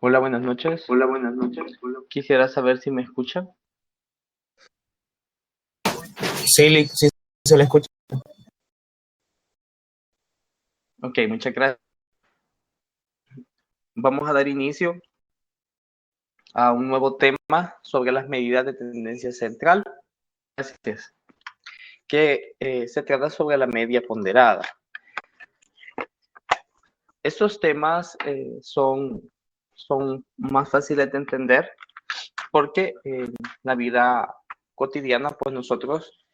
Hola, buenas noches. Hola, buenas noches. Hola. Quisiera saber si me escuchan. Sí, sí se le escucha. Ok, muchas gracias. Vamos a dar inicio a un nuevo tema sobre las medidas de tendencia central, que se trata sobre la media ponderada. Estos temas son más fáciles de entender porque en la vida cotidiana, pues nosotros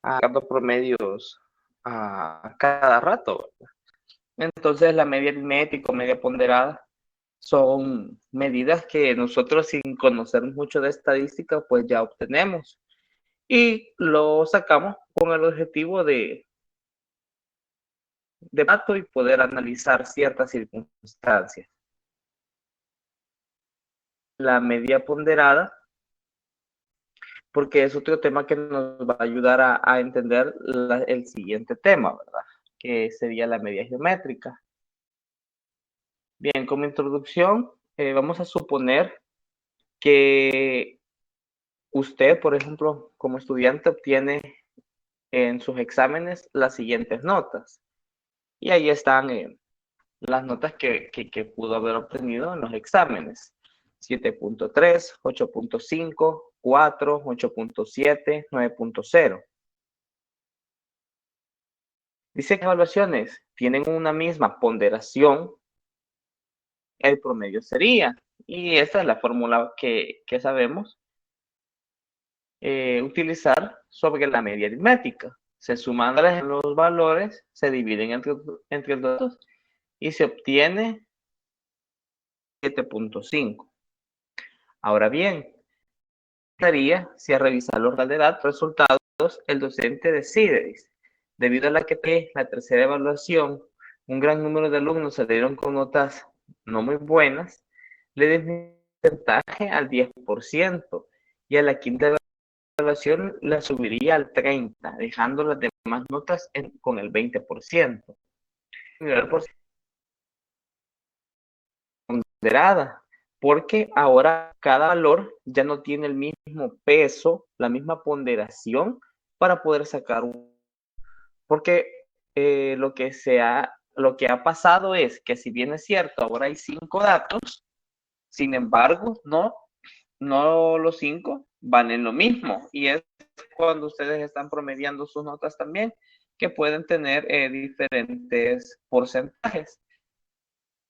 sacando promedios a cada rato. Entonces, la media aritmética o media ponderada son medidas que nosotros, sin conocer mucho de estadística, pues ya obtenemos y lo sacamos con el objetivo de dato y poder analizar ciertas circunstancias. La media ponderada, porque es otro tema que nos va a ayudar a entender el siguiente tema, ¿verdad? Que sería la media geométrica. Bien, como introducción, vamos a suponer que usted, por ejemplo, como estudiante, obtiene en sus exámenes las siguientes notas. Y ahí están las notas que pudo haber obtenido en los exámenes. 7.3, 8.5, 4, 8.7, 9.0. Dice que evaluaciones tienen una misma ponderación, el promedio sería. Y esta es la fórmula que sabemos utilizar sobre la media aritmética. Se suman los valores, se dividen entre los datos y se obtiene 7.5. Ahora bien, si al revisar los resultados, el docente decide, debido a la tercera evaluación, un gran número de alumnos salieron con notas no muy buenas, le disminuye el porcentaje al 10% y a la quinta evaluación la subiría al 30%, dejando las demás notas con el 20%. Ponderada, porque ahora cada valor ya no tiene el mismo peso, la misma ponderación para poder sacar un. Porque lo que ha pasado es que, si bien es cierto, ahora hay 5 datos, sin embargo, no los 5 valen lo mismo. Y es cuando ustedes están promediando sus notas también, que pueden tener diferentes porcentajes.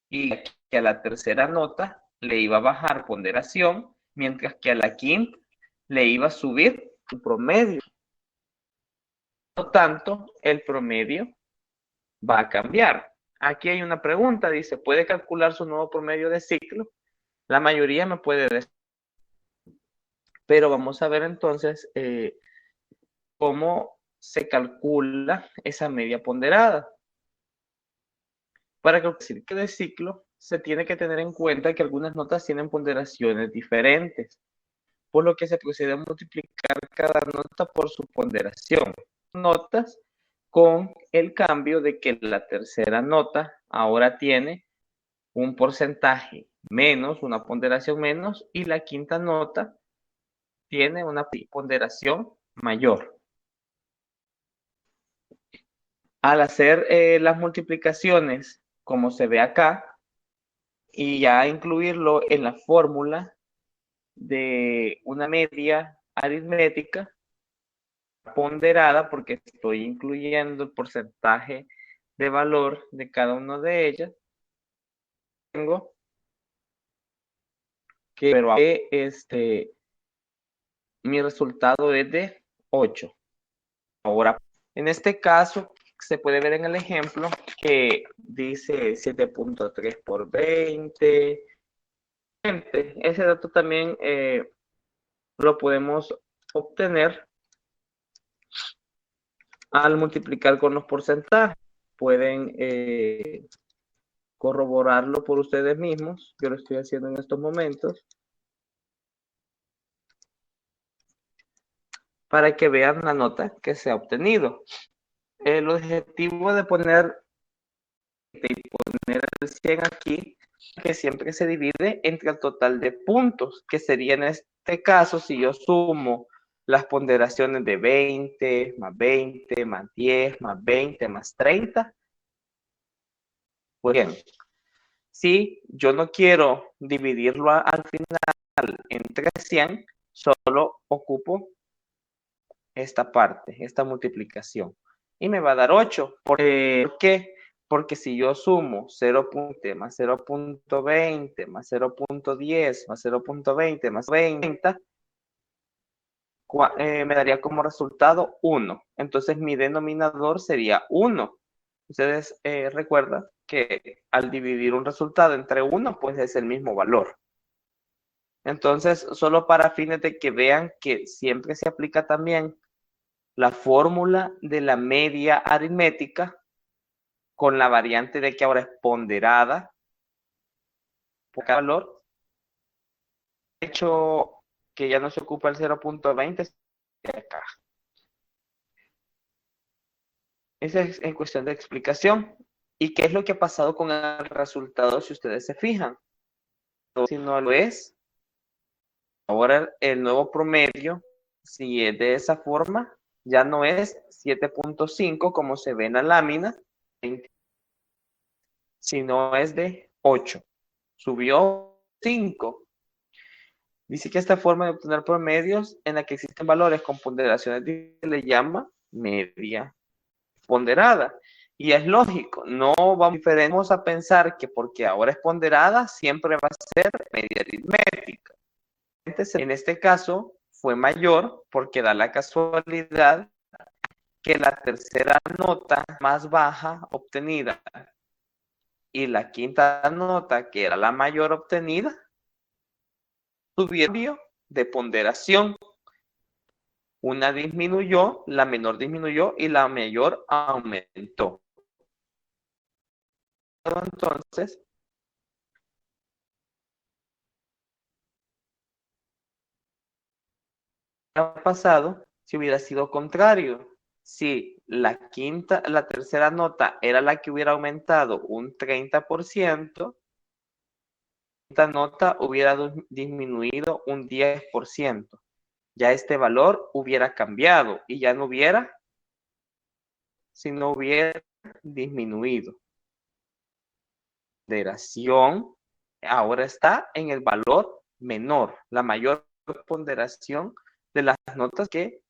Y que a la tercera nota le iba a bajar ponderación, mientras que a la quinta le iba a subir su promedio. Por lo tanto, el promedio va a cambiar. Aquí hay una pregunta, dice, ¿puede calcular su nuevo promedio de ciclo? La mayoría me puede decir, pero vamos a ver entonces cómo se calcula esa media ponderada. Para calcular el de ciclo, se tiene que tener en cuenta que algunas notas tienen ponderaciones diferentes, por lo que se procede a multiplicar cada nota por su ponderación. Notas con el cambio de que la tercera nota ahora tiene un porcentaje menos, una ponderación menos, y la quinta nota tiene una ponderación mayor. Al hacer las multiplicaciones, como se ve acá, y ya incluirlo en la fórmula de una media aritmética ponderada, porque estoy incluyendo el porcentaje de valor de cada una de ellas, tengo que mi resultado es de 8. Ahora, en este caso, se puede ver en el ejemplo que dice 7.3 por 20. Ese dato también lo podemos obtener al multiplicar con los porcentajes. Pueden corroborarlo por ustedes mismos. Yo lo estoy haciendo en estos momentos, para que vean la nota que se ha obtenido. El objetivo de poner el 100 aquí que siempre se divide entre el total de puntos, que sería en este caso si yo sumo las ponderaciones de 20, más 20, más 10, más 20, más 30. Pues bien, si yo no quiero dividirlo al final entre 100, solo ocupo esta parte, esta multiplicación. Y me va a dar 8. ¿Por qué? Porque si yo sumo 0.20 más 0.20 más 0.10 más 0.20 más 20, me daría como resultado 1. Entonces mi denominador sería 1. Ustedes recuerdan que al dividir un resultado entre 1, pues es el mismo valor. Entonces, solo para fines de que vean que siempre se aplica también la fórmula de la media aritmética con la variante de que ahora es ponderada por cada valor. De hecho, que ya no se ocupa el 0.20 acá. Esa es en cuestión de explicación. ¿Y qué es lo que ha pasado con el resultado si ustedes se fijan? Si no lo es, ahora el nuevo promedio, si es de esa forma, ya no es 7.5 como se ve en la lámina, sino es de 8. Subió 5. Dice que esta forma de obtener promedios en la que existen valores con ponderaciones se le llama media ponderada. Y es lógico, no vamos a pensar que porque ahora es ponderada siempre va a ser media aritmética. En este caso fue mayor porque da la casualidad que la tercera nota más baja obtenida y la quinta nota, que era la mayor obtenida, tuvieron de ponderación. Una disminuyó, la menor disminuyó y la mayor aumentó. Entonces, ¿qué ha pasado si hubiera sido contrario? Si la tercera nota era la que hubiera aumentado un 30%, esta nota hubiera disminuido un 10%. Ya este valor hubiera cambiado y ya no hubiera, si no hubiera disminuido. Ponderación ahora está en el valor menor, la mayor ponderación de las notas que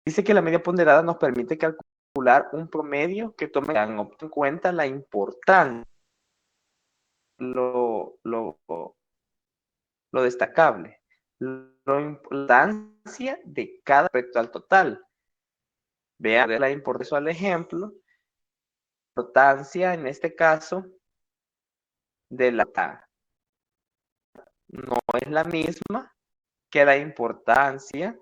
dice que la media ponderada nos permite calcular un promedio que tome en cuenta la importancia, lo destacable, la importancia de cada respecto al total. Vean la importancia al ejemplo, importancia en este caso de la no es la misma que la importancia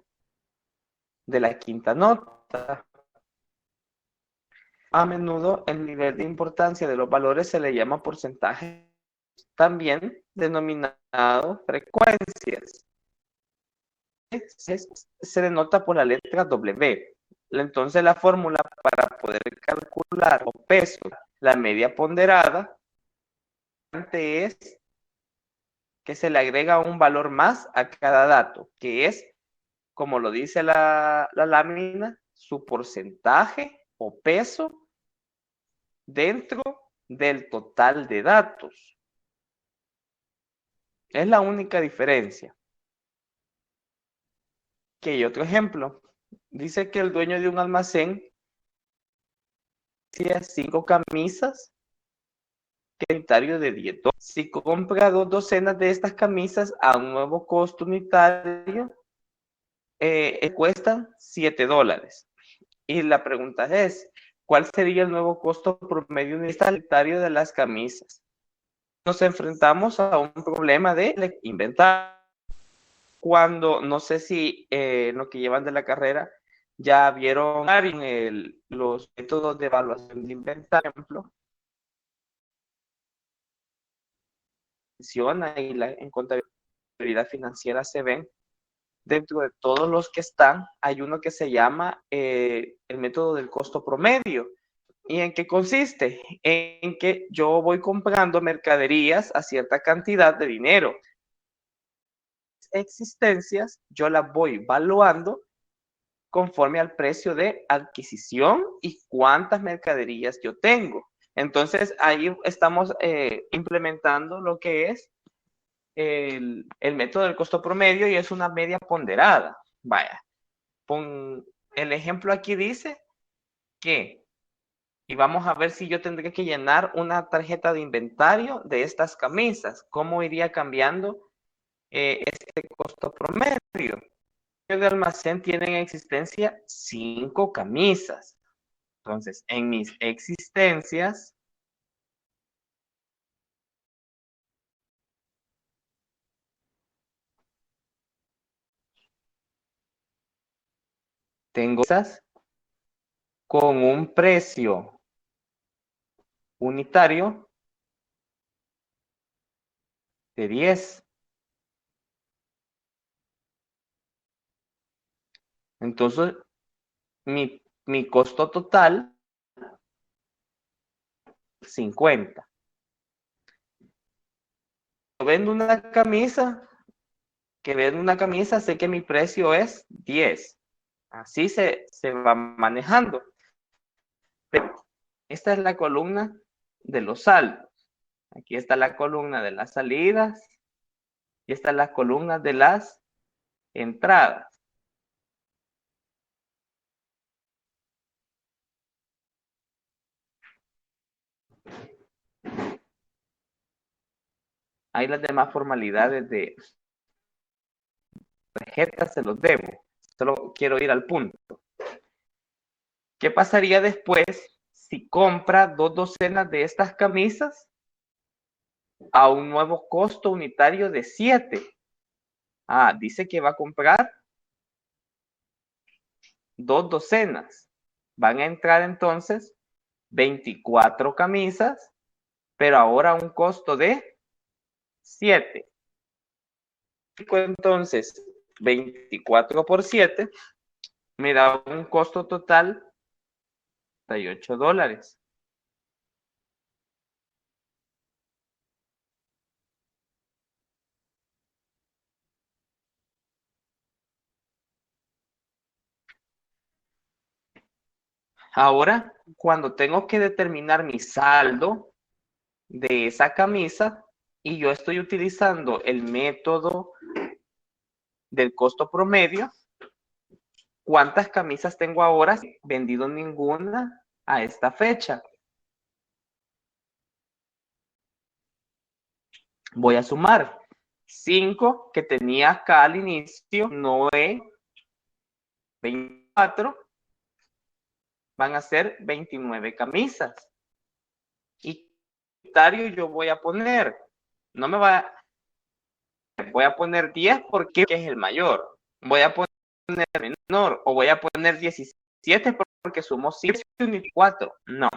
de la quinta nota. A menudo el nivel de importancia de los valores se le llama porcentaje, también denominado frecuencias. Se denota por la letra W. Entonces la fórmula para poder calcular o peso la media ponderada es que se le agrega un valor más a cada dato, que es, como lo dice la lámina, su porcentaje o peso dentro del total de datos. Es la única diferencia. Que hay otro ejemplo. Dice que el dueño de un almacén hacía 5 camisas que unitario de 10 $. Si compra 2 docenas de estas camisas a un nuevo costo unitario, cuestan $7. Y la pregunta es, ¿cuál sería el nuevo costo promedio unitario de las camisas? Nos enfrentamos a un problema de inventar. Cuando, no sé si lo que llevan de la carrera ya vieron los métodos de evaluación de inventario, por ejemplo, y en contabilidad financiera se ven. Dentro de todos los que están, hay uno que se llama el método del costo promedio. ¿Y en qué consiste? En que yo voy comprando mercaderías a cierta cantidad de dinero. Existencias, yo las voy valuando conforme al precio de adquisición y cuántas mercaderías yo tengo. Entonces, ahí estamos implementando lo que es el método del costo promedio y es una media ponderada. Vaya, el ejemplo aquí dice que, y vamos a ver si yo tendría que llenar una tarjeta de inventario de estas camisas, ¿cómo iría cambiando este costo promedio? De almacén tienen en existencia 5 camisas. Entonces, en mis existencias, tengo esas con un precio unitario de 10. Entonces, mi costo total, 50. Vendo una camisa, sé que mi precio es 10. Así se va manejando. Pero esta es la columna de los saldos. Aquí está la columna de las salidas y esta es la columna de las entradas. Hay las demás formalidades de tarjetas, se los debo. Solo quiero ir al punto. ¿Qué pasaría después si compra 2 docenas de estas camisas a un nuevo costo unitario de 7? Dice que va a comprar 2 docenas. Van a entrar entonces 24 camisas, pero ahora a un costo de 7. Entonces, 24 por 7 me da un costo total de $38. Ahora, cuando tengo que determinar mi saldo de esa camisa y yo estoy utilizando el método del costo promedio, ¿cuántas camisas tengo ahora? Vendido ninguna a esta fecha. Voy a sumar 5 que tenía acá al inicio, 9, 24, van a ser 29 camisas. Y yo voy a poner, no me va, voy a poner 10 porque es el mayor. Voy a poner menor o voy a poner 17 porque sumo 7 y 4. No.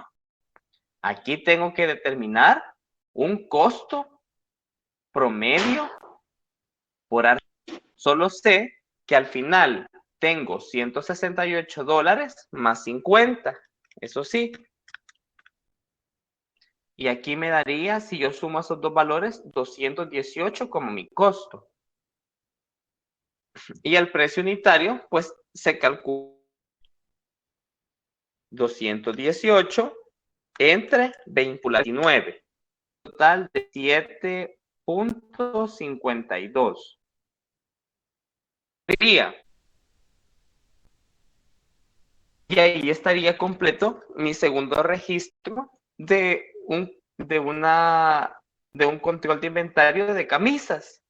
Aquí tengo que determinar un costo promedio por artículo. Solo sé que al final tengo $168 más 50. Eso sí. Y aquí me daría, si yo sumo esos dos valores, 218 como mi costo. Y el precio unitario, pues se calcula 218 entre 29. Total de 7.52. Y ahí estaría completo mi segundo registro de un control de inventario de camisas.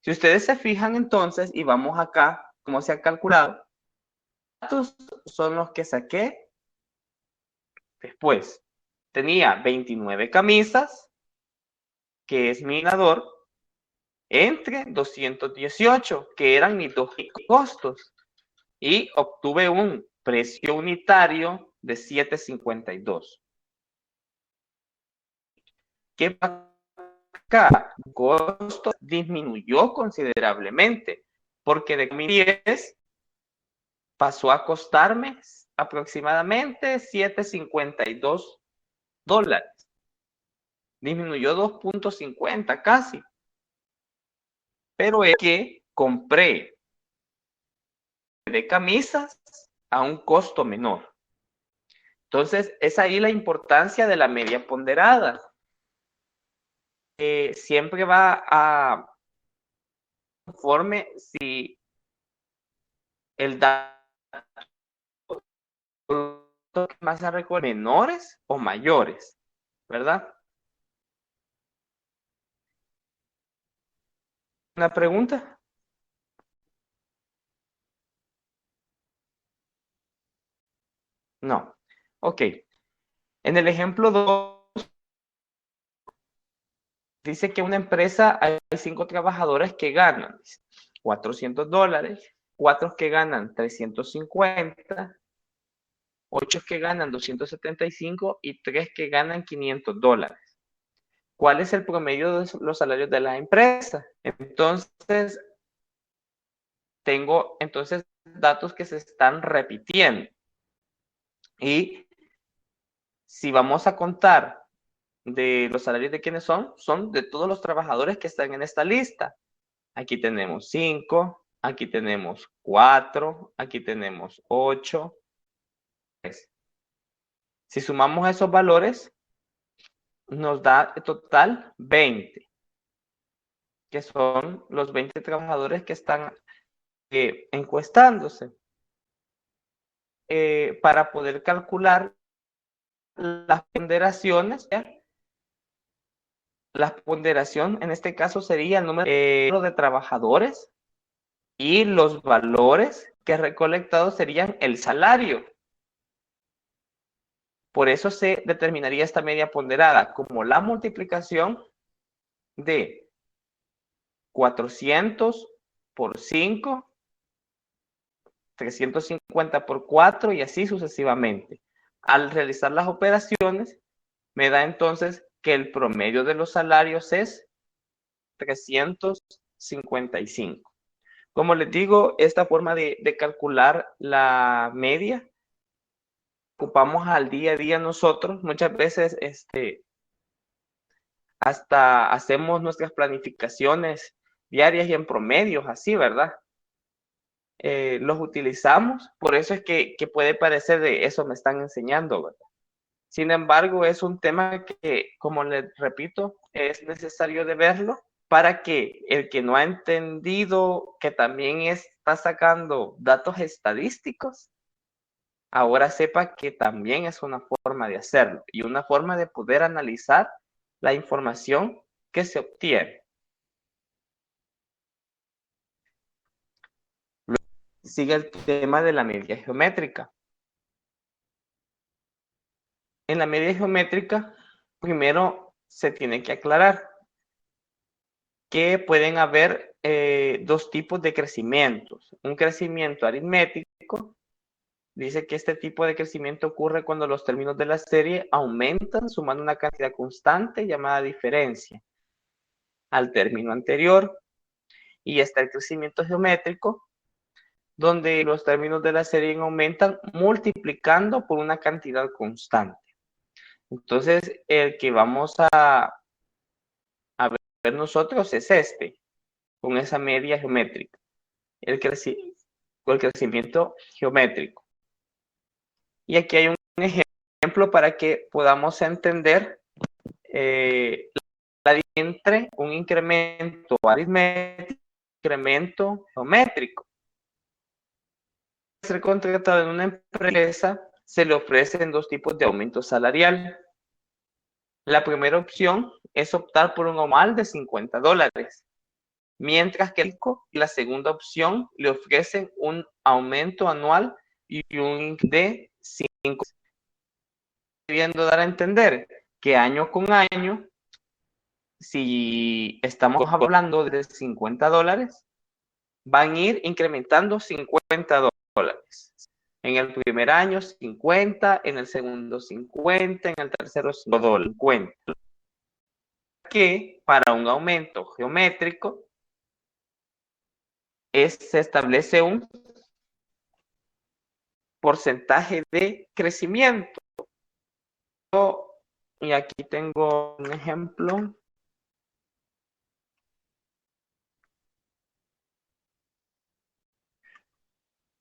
Si ustedes se fijan entonces, y vamos acá, cómo se ha calculado, datos son los que saqué después. Tenía 29 camisas, que es mi ganador, entre 218, que eran mis dos costos. Y obtuve un precio unitario de 7.52. ¿Qué pasa acá? El costo disminuyó considerablemente, porque de 10 pasó a costarme aproximadamente $7.52. Disminuyó 2.50 casi. Pero es que compré de camisas a un costo menor. Entonces, es ahí la importancia de la media ponderada. Siempre va a conforme si el dato que más se recuerda menores o mayores, ¿verdad? ¿Una pregunta? No. Ok. En el ejemplo 2, dice que una empresa hay 5 trabajadores que ganan $400, 4 que ganan 350, 8 que ganan 275 y 3 que ganan $500. ¿Cuál es el promedio de los salarios de la empresa? Entonces, tengo datos que se están repitiendo. Y si vamos a contar de los salarios de quiénes son de todos los trabajadores que están en esta lista. Aquí tenemos 5, aquí tenemos 4, aquí tenemos 8. Si sumamos esos valores, nos da en total 20, que son los 20 trabajadores que están encuestándose. Para poder calcular las ponderaciones, la ponderación en este caso sería el número de trabajadores y los valores que recolectados serían el salario. Por eso se determinaría esta media ponderada como la multiplicación de 400 por 5, 350 por 4 y así sucesivamente. Al realizar las operaciones, me da entonces que el promedio de los salarios es 355. Como les digo, esta forma de calcular la media ocupamos al día a día nosotros. Muchas veces hasta hacemos nuestras planificaciones diarias y en promedios, así, ¿verdad? Los utilizamos, por eso es que puede parecer de eso me están enseñando, ¿verdad? Sin embargo, es un tema que, como les repito, es necesario de verlo para que el que no ha entendido que también está sacando datos estadísticos, ahora sepa que también es una forma de hacerlo y una forma de poder analizar la información que se obtiene. Luego sigue el tema de la media geométrica. En la media geométrica, primero se tiene que aclarar que pueden haber dos tipos de crecimientos. Un crecimiento aritmético, dice que este tipo de crecimiento ocurre cuando los términos de la serie aumentan sumando una cantidad constante llamada diferencia al término anterior. Y está el crecimiento geométrico, donde los términos de la serie aumentan multiplicando por una cantidad constante. Entonces, el que vamos a ver nosotros es con esa media geométrica, el crecimiento geométrico. Y aquí hay un ejemplo para que podamos entender la diferencia entre un incremento aritmético y un incremento geométrico. Para ser contratado en una empresa, se le ofrecen dos tipos de aumento salarial. La primera opción es optar por un aumento de $50, mientras que la segunda opción le ofrecen un aumento anual y un de 5. Queriendo dar a entender que año con año, si estamos hablando de $50, van a ir incrementando $50. En el primer año 50, en el segundo 50, en el tercero $50. Que para un aumento geométrico se establece un porcentaje de crecimiento. Y aquí tengo un ejemplo.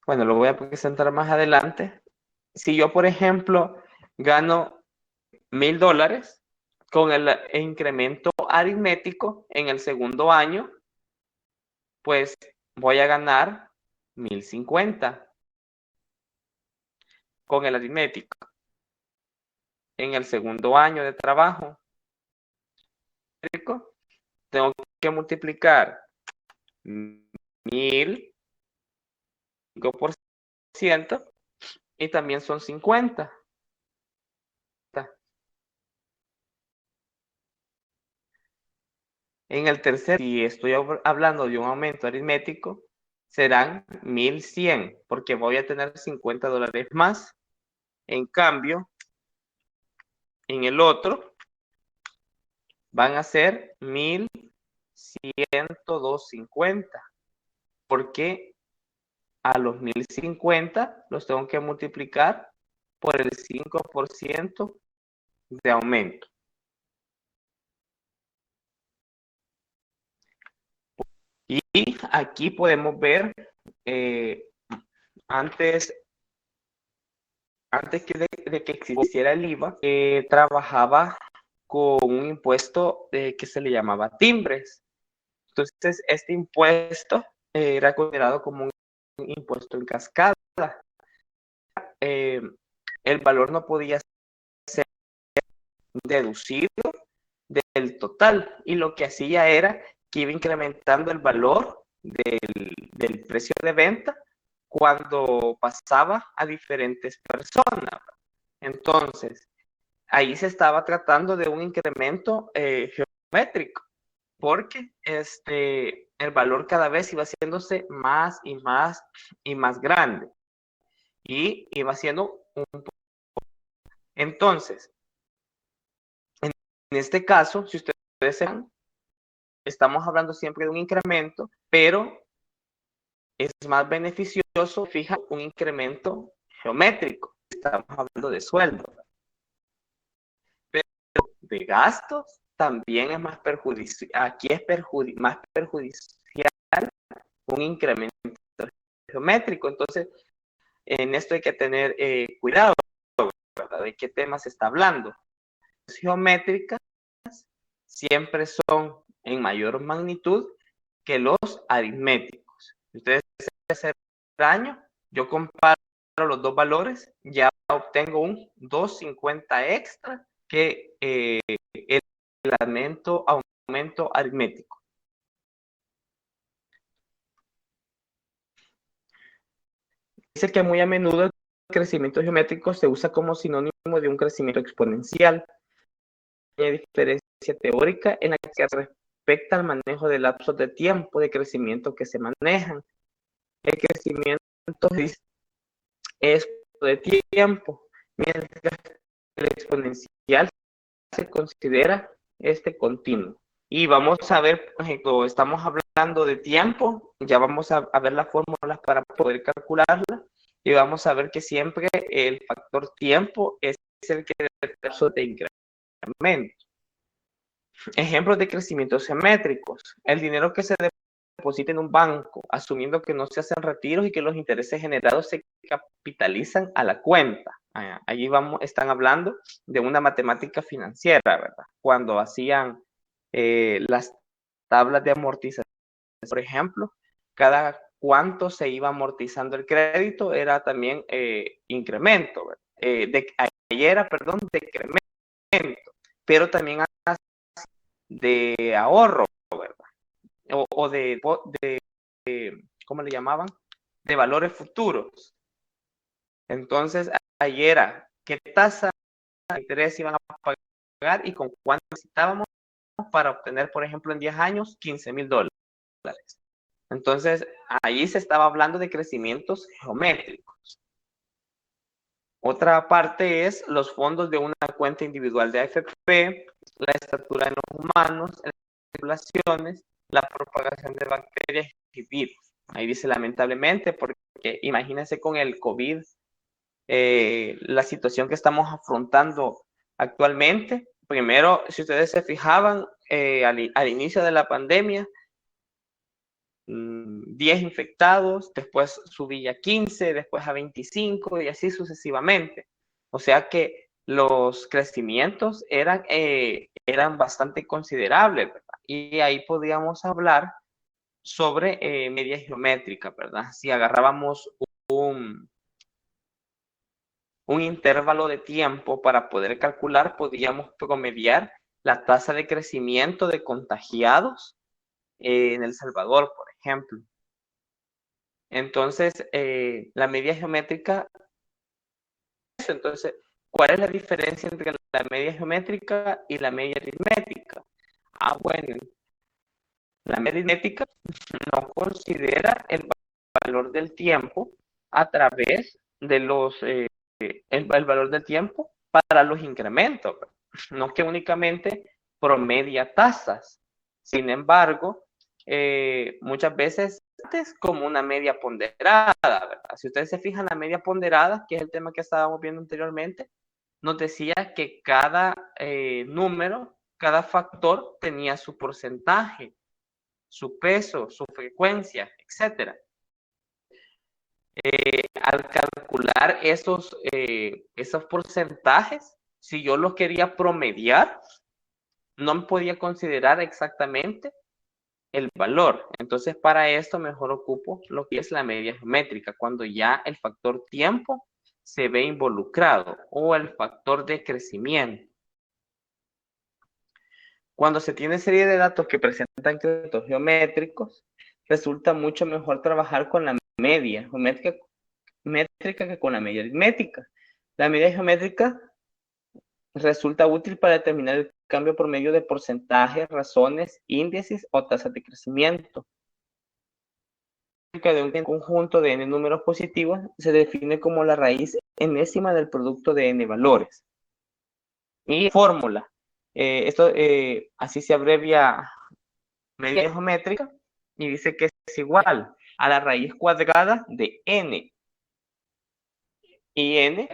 Bueno, lo voy a presentar más adelante. Si yo, por ejemplo, gano $1,000 con el incremento aritmético en el segundo año, pues voy a ganar 1,050 con el aritmético. En el segundo año de trabajo, tengo que multiplicar 1,000 5% y también son 50. En el tercer, si estoy hablando de un aumento aritmético, serán 1,100 porque voy a tener $50 más. En cambio, en el otro van a ser 1,102.50 porque a los 1,050 los tengo que multiplicar por el 5% de aumento. Y aquí podemos ver, antes de que existiera el IVA, trabajaba con un impuesto que se le llamaba timbres. Entonces, este impuesto era considerado como un impuesto en cascada. El valor no podía ser deducido del total y lo que hacía era que iba incrementando el valor del precio de venta cuando pasaba a diferentes personas. Entonces, ahí se estaba tratando de un incremento geométrico, porque el valor cada vez iba haciéndose más y más y más grande y iba siendo un... Entonces, en este caso, si ustedes desean, estamos hablando siempre de un incremento, pero es más beneficioso, fija, un incremento geométrico. Estamos hablando de sueldo. Pero de gastos también es más perjudicial. Aquí es más perjudicial un incremento geométrico. Entonces, en esto hay que tener cuidado, ¿verdad? ¿De qué tema se está hablando? Las geométricas siempre son en mayor magnitud que los aritméticos. Ustedes hacer daño, yo comparo los dos valores, ya obtengo un 250 extra que el aumento aritmético. Dice que muy a menudo el crecimiento geométrico se usa como sinónimo de un crecimiento exponencial. Hay diferencia teórica en la que respecta al manejo de lapsos de tiempo de crecimiento que se manejan. El crecimiento es de tiempo, mientras que el exponencial se considera continuo. Y vamos a ver, por ejemplo, estamos hablando de tiempo, ya vamos a ver las fórmulas para poder calcularla y vamos a ver que siempre el factor tiempo es el que determina de incremento. Ejemplos de crecimientos geométricos. El dinero que se deposita en un banco, asumiendo que no se hacen retiros y que los intereses generados se capitalizan a la cuenta. Allí están hablando de una matemática financiera, ¿verdad? Cuando hacían las tablas de amortización, por ejemplo, cada cuánto se iba amortizando el crédito era también incremento, decremento, pero también de ahorro, ¿verdad? O de ¿cómo le llamaban? De valores futuros. Entonces, ahí era qué tasa de interés iban a pagar y con cuánto necesitábamos para obtener, por ejemplo, en 10 años, $15,000. Entonces, ahí se estaba hablando de crecimientos geométricos. Otra parte es los fondos de una cuenta individual de AFP, la estatura de los humanos, las poblaciones, la propagación de bacterias y virus. Ahí dice lamentablemente, porque imagínense con el COVID, la situación que estamos afrontando actualmente. Primero, si ustedes se fijaban, al inicio de la pandemia, 10 infectados, después subía a 15, después a 25 y así sucesivamente. O sea que los crecimientos eran bastante considerables, ¿verdad? Y ahí podíamos hablar sobre media geométrica, ¿verdad? Si agarrábamos un, un intervalo de tiempo para poder calcular, podíamos promediar la tasa de crecimiento de contagiados en El Salvador, por ejemplo. Entonces, la media geométrica, entonces, ¿cuál es la diferencia entre la media geométrica y la media aritmética? Ah, bueno, la media aritmética no considera el valor del tiempo a través de el valor del tiempo para los incrementos, no que únicamente promedia tasas. Sin embargo, muchas veces es como una media ponderada, ¿verdad? Si ustedes se fijan, la media ponderada, que es el tema que estábamos viendo anteriormente, nos decía que cada número, cada factor tenía su porcentaje, su peso, su frecuencia, etcétera. Al calcular esos porcentajes, si yo los quería promediar, no me podía considerar exactamente el valor. Entonces, para esto mejor ocupo lo que es la media geométrica, cuando ya el factor tiempo se ve involucrado o el factor de crecimiento. Cuando se tiene serie de datos que presentan créditos geométricos, resulta mucho mejor trabajar con la media geométrica que con la media aritmética. La media geométrica resulta útil para determinar el cambio por medio de porcentajes, razones, índices o tasas de crecimiento. De un conjunto de n números positivos se define como la raíz enésima del producto de n valores. Y fórmula. Así se abrevia media geométrica y dice que es igual a la raíz cuadrada de n. Y n,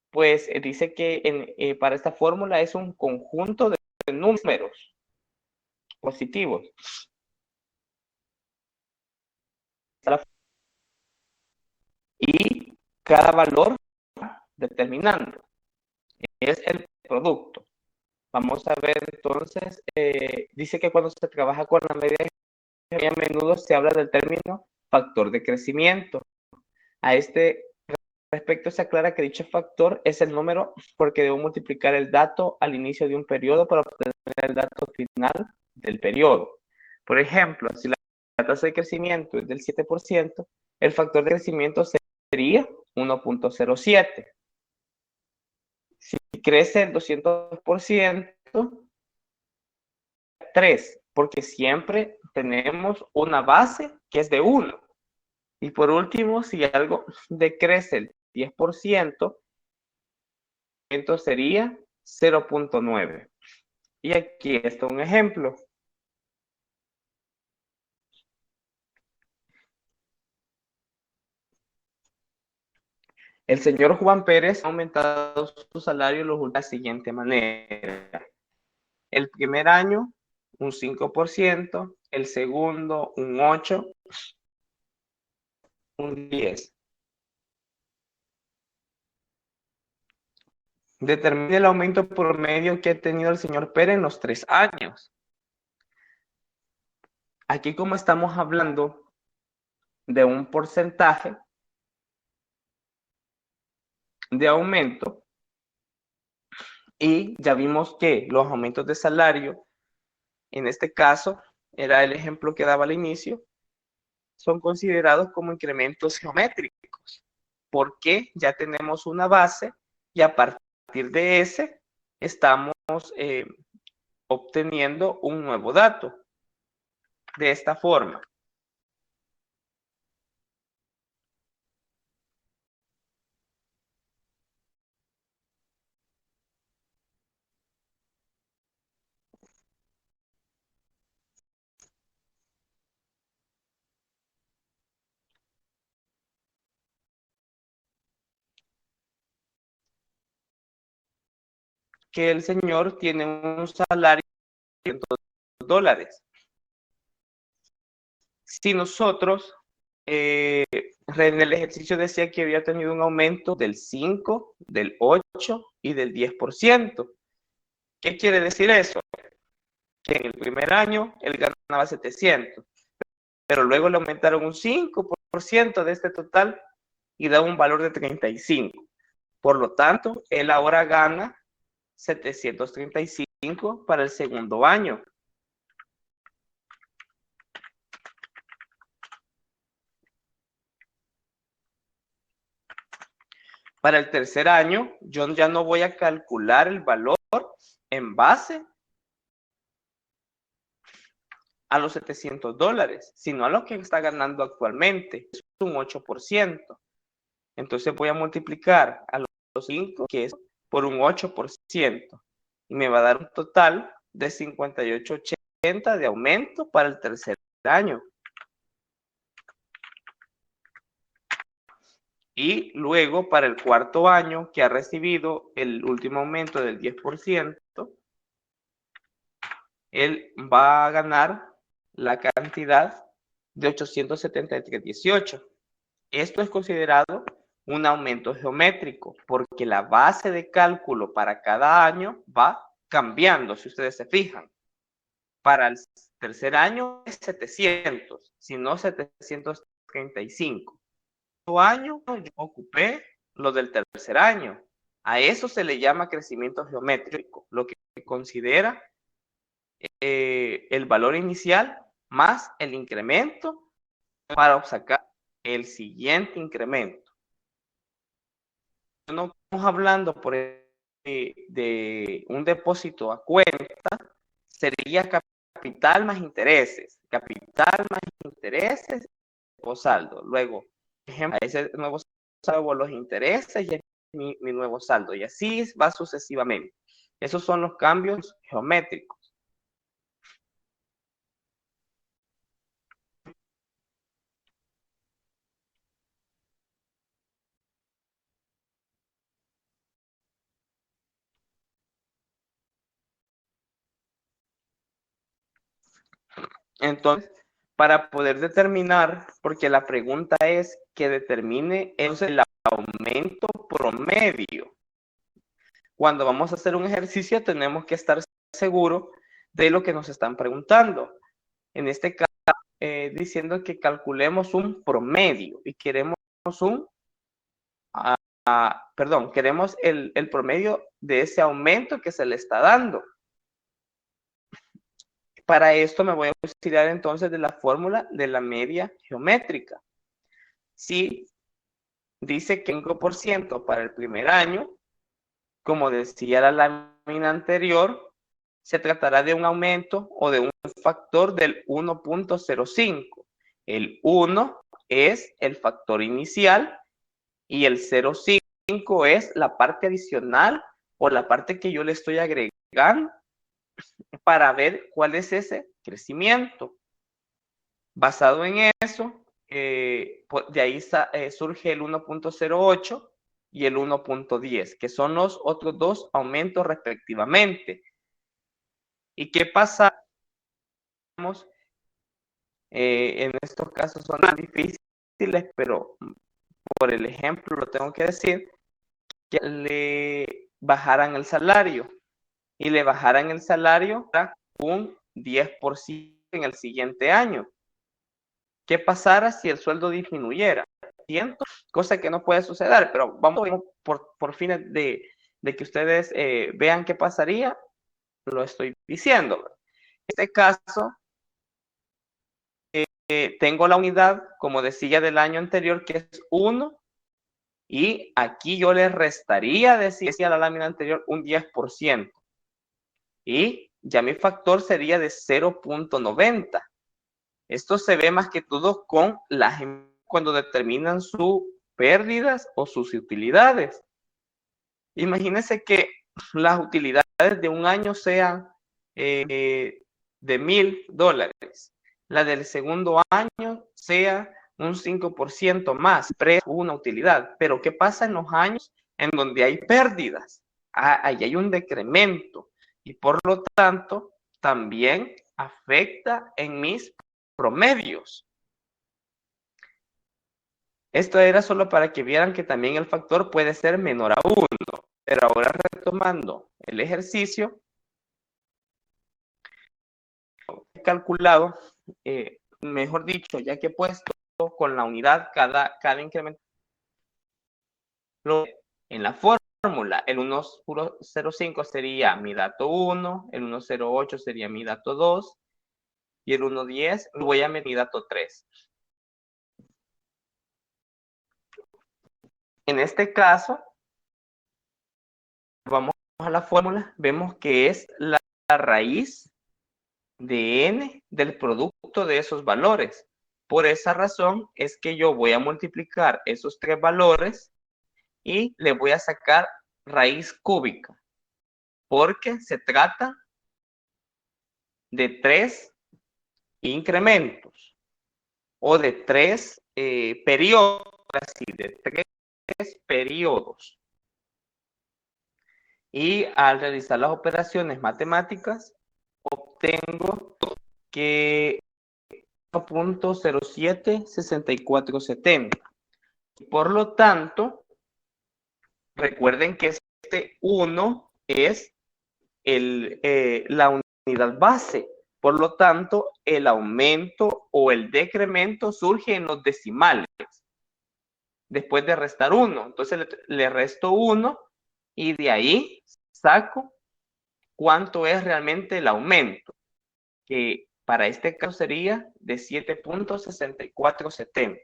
pues dice que para esta fórmula es un conjunto de números positivos. Y cada valor determinando es el producto. Vamos a ver entonces, dice que cuando se trabaja con la media, a menudo se habla del término factor de crecimiento. A este respecto se aclara que dicho factor es el número porque debo multiplicar el dato al inicio de un periodo para obtener el dato final del periodo. Por ejemplo, si la tasa de crecimiento es del 7%, el factor de crecimiento sería 1.07. Si crece el 200%, 3, porque siempre tenemos una base que es de 1. Y por último, si algo decrece el 10%, entonces sería 0.9. Y aquí está un ejemplo. El señor Juan Pérez ha aumentado su salario de la siguiente manera. El primer año, un 5%, el segundo, un 8%, un 10%. Determine el aumento promedio que ha tenido el señor Pérez en los 3 años. Aquí, como estamos hablando de un porcentaje de aumento, y ya vimos que los aumentos de salario, en este caso, era el ejemplo que daba al inicio, son considerados como incrementos geométricos, porque ya tenemos una base y a partir de ese estamos obteniendo un nuevo dato. De esta forma. que el señor tiene un salario de $100. Si nosotros, en el ejercicio decía que había tenido un aumento del 5, del 8 y del 10%. ¿Qué quiere decir eso? Que en el primer año él ganaba 700, pero luego le aumentaron un 5% de este total y da un valor de 35. Por lo tanto, él ahora gana 735 para el segundo año. Para el tercer año, yo ya no voy a calcular el valor en base a los $700, sino a lo que está ganando actualmente. Es un 8%. Entonces voy a multiplicar a los 5, que es por un 8%. Y me va a dar un total de 58.80 de aumento para el tercer año. Y luego para el cuarto año, que ha recibido el último aumento del 10%, él va a ganar la cantidad de 873.18. Esto es considerado un aumento geométrico porque la base de cálculo para cada año va cambiando, si ustedes se fijan. Para el tercer año es 700, si no 735. Año yo ocupé lo del tercer año. A eso se le llama crecimiento geométrico, lo que considera el valor inicial más el incremento para sacar el siguiente incremento. No estamos hablando por de un depósito a cuenta, sería capital más intereses, o saldo. Luego, ejemplo, a ese nuevo saldo los intereses y es mi nuevo saldo, y así va sucesivamente. Esos son los cambios geométricos. Entonces, para poder determinar, porque la pregunta es que determine el aumento promedio. Cuando vamos a hacer un ejercicio tenemos que estar seguros de lo que nos están preguntando. En este caso, diciendo que calculemos un promedio y queremos queremos el promedio de ese aumento que se le está dando. Para esto me voy a auxiliar entonces de la fórmula de la media geométrica. Si dice que 5% para el primer año, como decía la lámina anterior, se tratará de un aumento o de un factor del 1.05. El 1 es el factor inicial y el 0.5 es la parte adicional o la parte que yo le estoy agregando para ver cuál es ese crecimiento. Basado en eso, de ahí surge el 1.08 y el 1.10, que son los otros dos aumentos respectivamente. ¿Y qué pasa? En estos casos son difíciles, pero por el ejemplo lo tengo que decir, que le bajaran el salario y le bajaran el salario a un 10% en el siguiente año. ¿Qué pasara si el sueldo disminuyera? Cosa que no puede suceder, pero vamos por fines de que ustedes vean qué pasaría, lo estoy diciendo. En este caso, tengo la unidad, como decía del año anterior, que es 1, y aquí yo le restaría, decía la lámina anterior, un 10%. Y ya mi factor sería de 0.90. Esto se ve más que todo con cuando determinan sus pérdidas o sus utilidades. Imagínense que las utilidades de un año sean de $1,000. La del segundo año sea un 5% más, una utilidad. Pero ¿qué pasa en los años en donde hay pérdidas? ahí hay un decremento y por lo tanto también afecta en mis promedios. Esto era solo para que vieran que también el factor puede ser menor a 1. Pero ahora retomando el ejercicio, he calculado, mejor dicho, ya que he puesto con la unidad cada incremento en la fórmula. El 1,05 sería mi dato 1, el 1,08 sería mi dato 2 y el 1,10 voy a medir mi dato 3. En este caso, vamos a la fórmula, vemos que es la raíz de n del producto de esos valores. Por esa razón es que yo voy a multiplicar esos tres valores y le voy a sacar raíz cúbica, porque se trata de 3 incrementos o de 3 periodos, así, de 3 periodos. Y al realizar las operaciones matemáticas, obtengo que 1.076470. Por lo tanto, recuerden que este 1 es la unidad base. Por lo tanto, el aumento o el decremento surge en los decimales. Después de restar 1. Entonces le resto 1 y de ahí saco cuánto es realmente el aumento, que para este caso sería de 7.6470.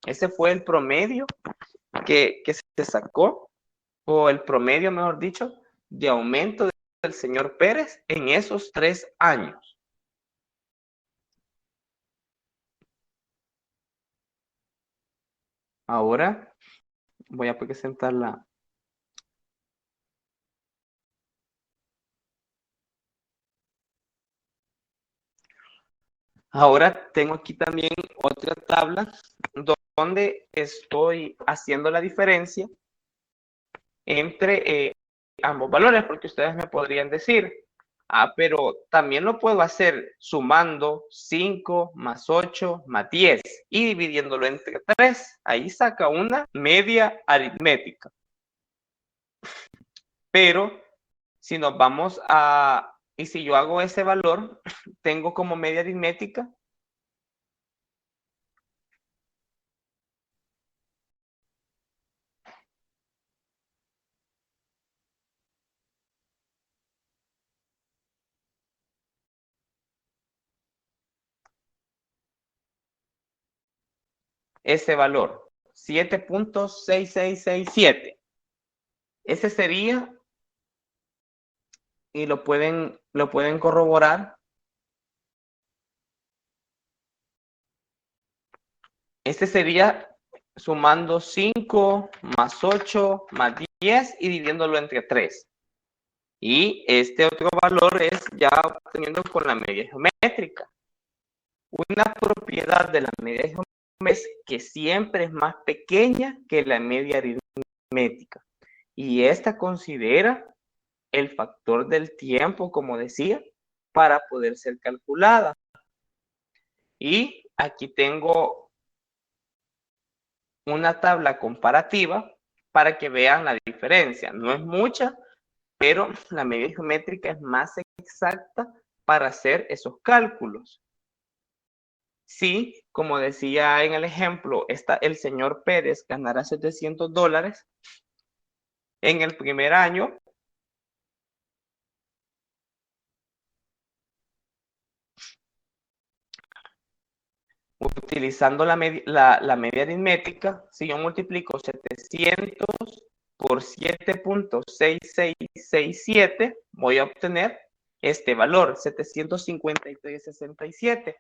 Ese fue el promedio que se sacó, o el promedio, mejor dicho, de aumento del señor Pérez en esos 3 años. Ahora voy a presentar la... Ahora tengo aquí también otra tabla donde estoy haciendo la diferencia entre ambos valores, porque ustedes me podrían decir, pero también lo puedo hacer sumando 5 más 8 más 10 y dividiéndolo entre 3. Ahí saca una media aritmética. Pero si nos vamos a... Y si yo hago ese valor, tengo como media aritmética ese valor, 7.6667. Ese sería, y lo pueden corroborar, este sería sumando 5 más 8 más 10 y dividiéndolo entre 3. Y este otro valor es ya obteniendo con la media geométrica. Una propiedad de la media geométrica es que siempre es más pequeña que la media aritmética. Y esta considera el factor del tiempo, como decía, para poder ser calculada. Y aquí tengo una tabla comparativa para que vean la diferencia. No es mucha, pero la media geométrica es más exacta para hacer esos cálculos. Si, como decía en el ejemplo, el señor Pérez ganará $700 en el primer año, utilizando la media aritmética, si yo multiplico 700 por 7.6667, voy a obtener este valor, 753.67.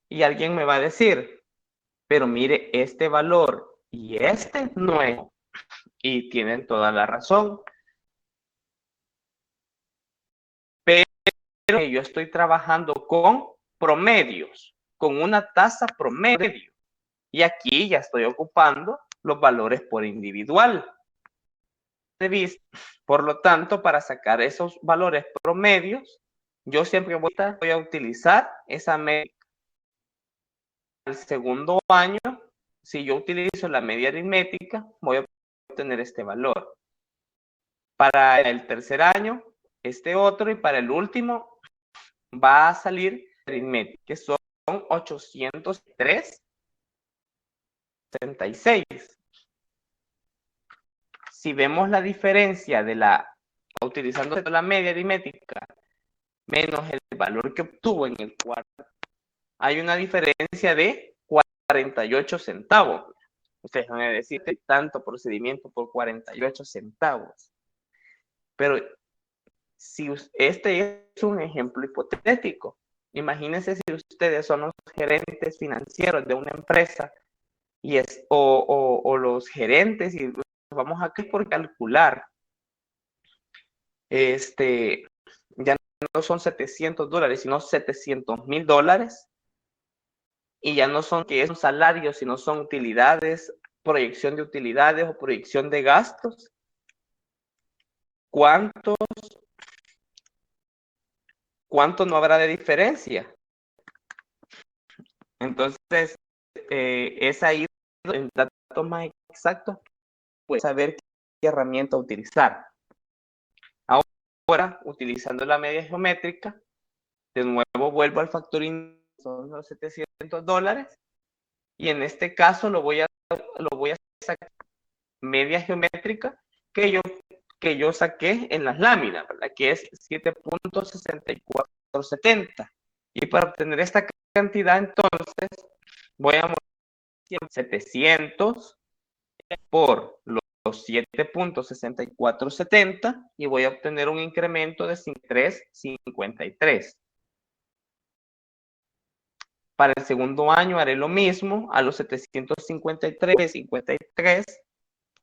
Y alguien me va a decir, pero mire, este valor y este no es. Y tienen toda la razón. Pero yo estoy trabajando con promedios, con una tasa promedio. Y aquí ya estoy ocupando los valores por individual. de vista. Por lo tanto, para sacar esos valores promedios, yo siempre voy a utilizar esa media. Al segundo año, si yo utilizo la media aritmética, voy a obtener este valor. Para el tercer año, este otro, y para el último va a salir aritmética, que son 803.66. Si vemos la diferencia de utilizando la media aritmética menos el valor que obtuvo en el cuarto, hay una diferencia de 48 centavos. Ustedes van a decir tanto procedimiento por 48 centavos. Pero si este es un ejemplo hipotético, imagínense si ustedes son los gerentes financieros de una empresa o los gerentes, y vamos aquí por calcular, ya no son $700, sino $700,000, y ya no son que es un salario, sino son utilidades, proyección de utilidades o proyección de gastos. ¿Cuánto no habrá de diferencia? Entonces, es ahí el dato más exacto, pues saber qué herramienta utilizar. Ahora, utilizando la media geométrica, de nuevo vuelvo al factor inicial, son los $700, y en este caso lo voy a sacar media geométrica que yo saqué en las láminas, ¿verdad? Que es 7.6470. Y para obtener esta cantidad, entonces, voy a multiplicar 700 por los 7.6470 y voy a obtener un incremento de 3.53. Para el segundo año haré lo mismo, a los 753.53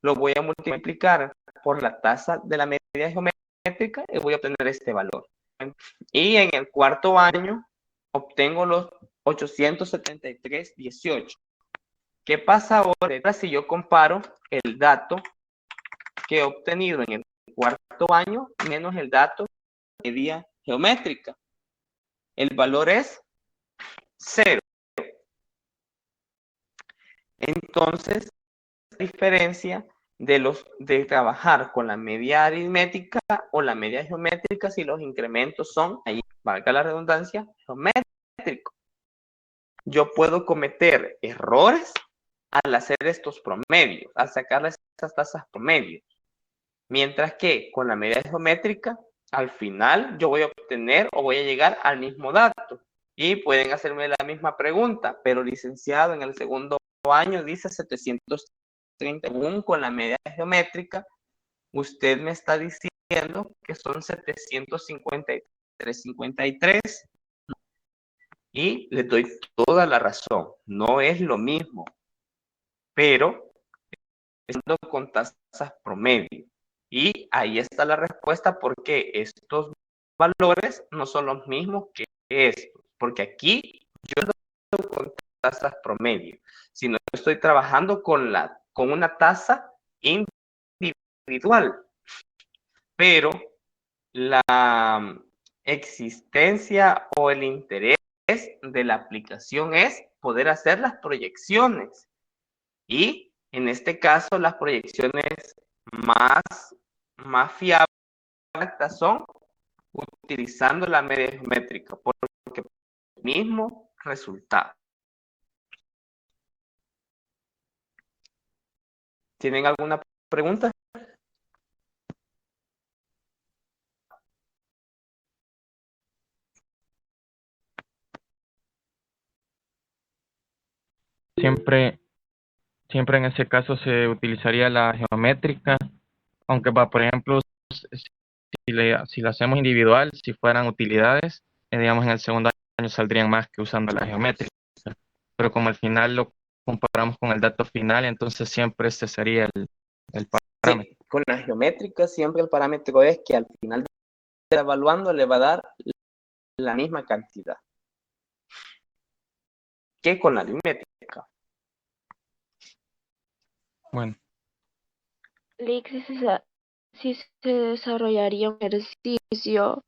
lo voy a multiplicar por la tasa de la media geométrica y voy a obtener este valor. Y en el cuarto año obtengo los 873.18. ¿Qué pasa ahora si yo comparo el dato que he obtenido en el cuarto año menos el dato de media geométrica? El valor es 0. Entonces, la diferencia de trabajar con la media aritmética o la media geométrica, si los incrementos son, ahí valga la redundancia, geométricos. Yo puedo cometer errores al hacer estos promedios, al sacar estas tasas promedios. Mientras que con la media geométrica, al final yo voy a obtener o voy a llegar al mismo dato. Y pueden hacerme la misma pregunta, pero licenciado, en el segundo año dice 730, aún con la media geométrica, usted me está diciendo que son 753.53, y le doy toda la razón, no es lo mismo, pero estando con tasas promedio. Y ahí está la respuesta, porque estos valores no son los mismos que estos, porque aquí yo estoy con tasas promedio, sino estoy trabajando con una tasa individual, pero la existencia o el interés de la aplicación es poder hacer las proyecciones, y en este caso las proyecciones más fiables son utilizando la media geométrica, porque el mismo resultado. ¿Tienen alguna pregunta? Siempre en ese caso se utilizaría la geométrica, aunque por ejemplo, si la hacemos individual, si fueran utilidades, digamos en el segundo año saldrían más que usando la geométrica, pero como al final lo comparamos con el dato final, entonces siempre ese sería el parámetro. Sí, con la geométrica siempre el parámetro es que al final de evaluando le va a dar la misma cantidad que con la aritmética. Bueno. Lix, si se desarrollaría un ejercicio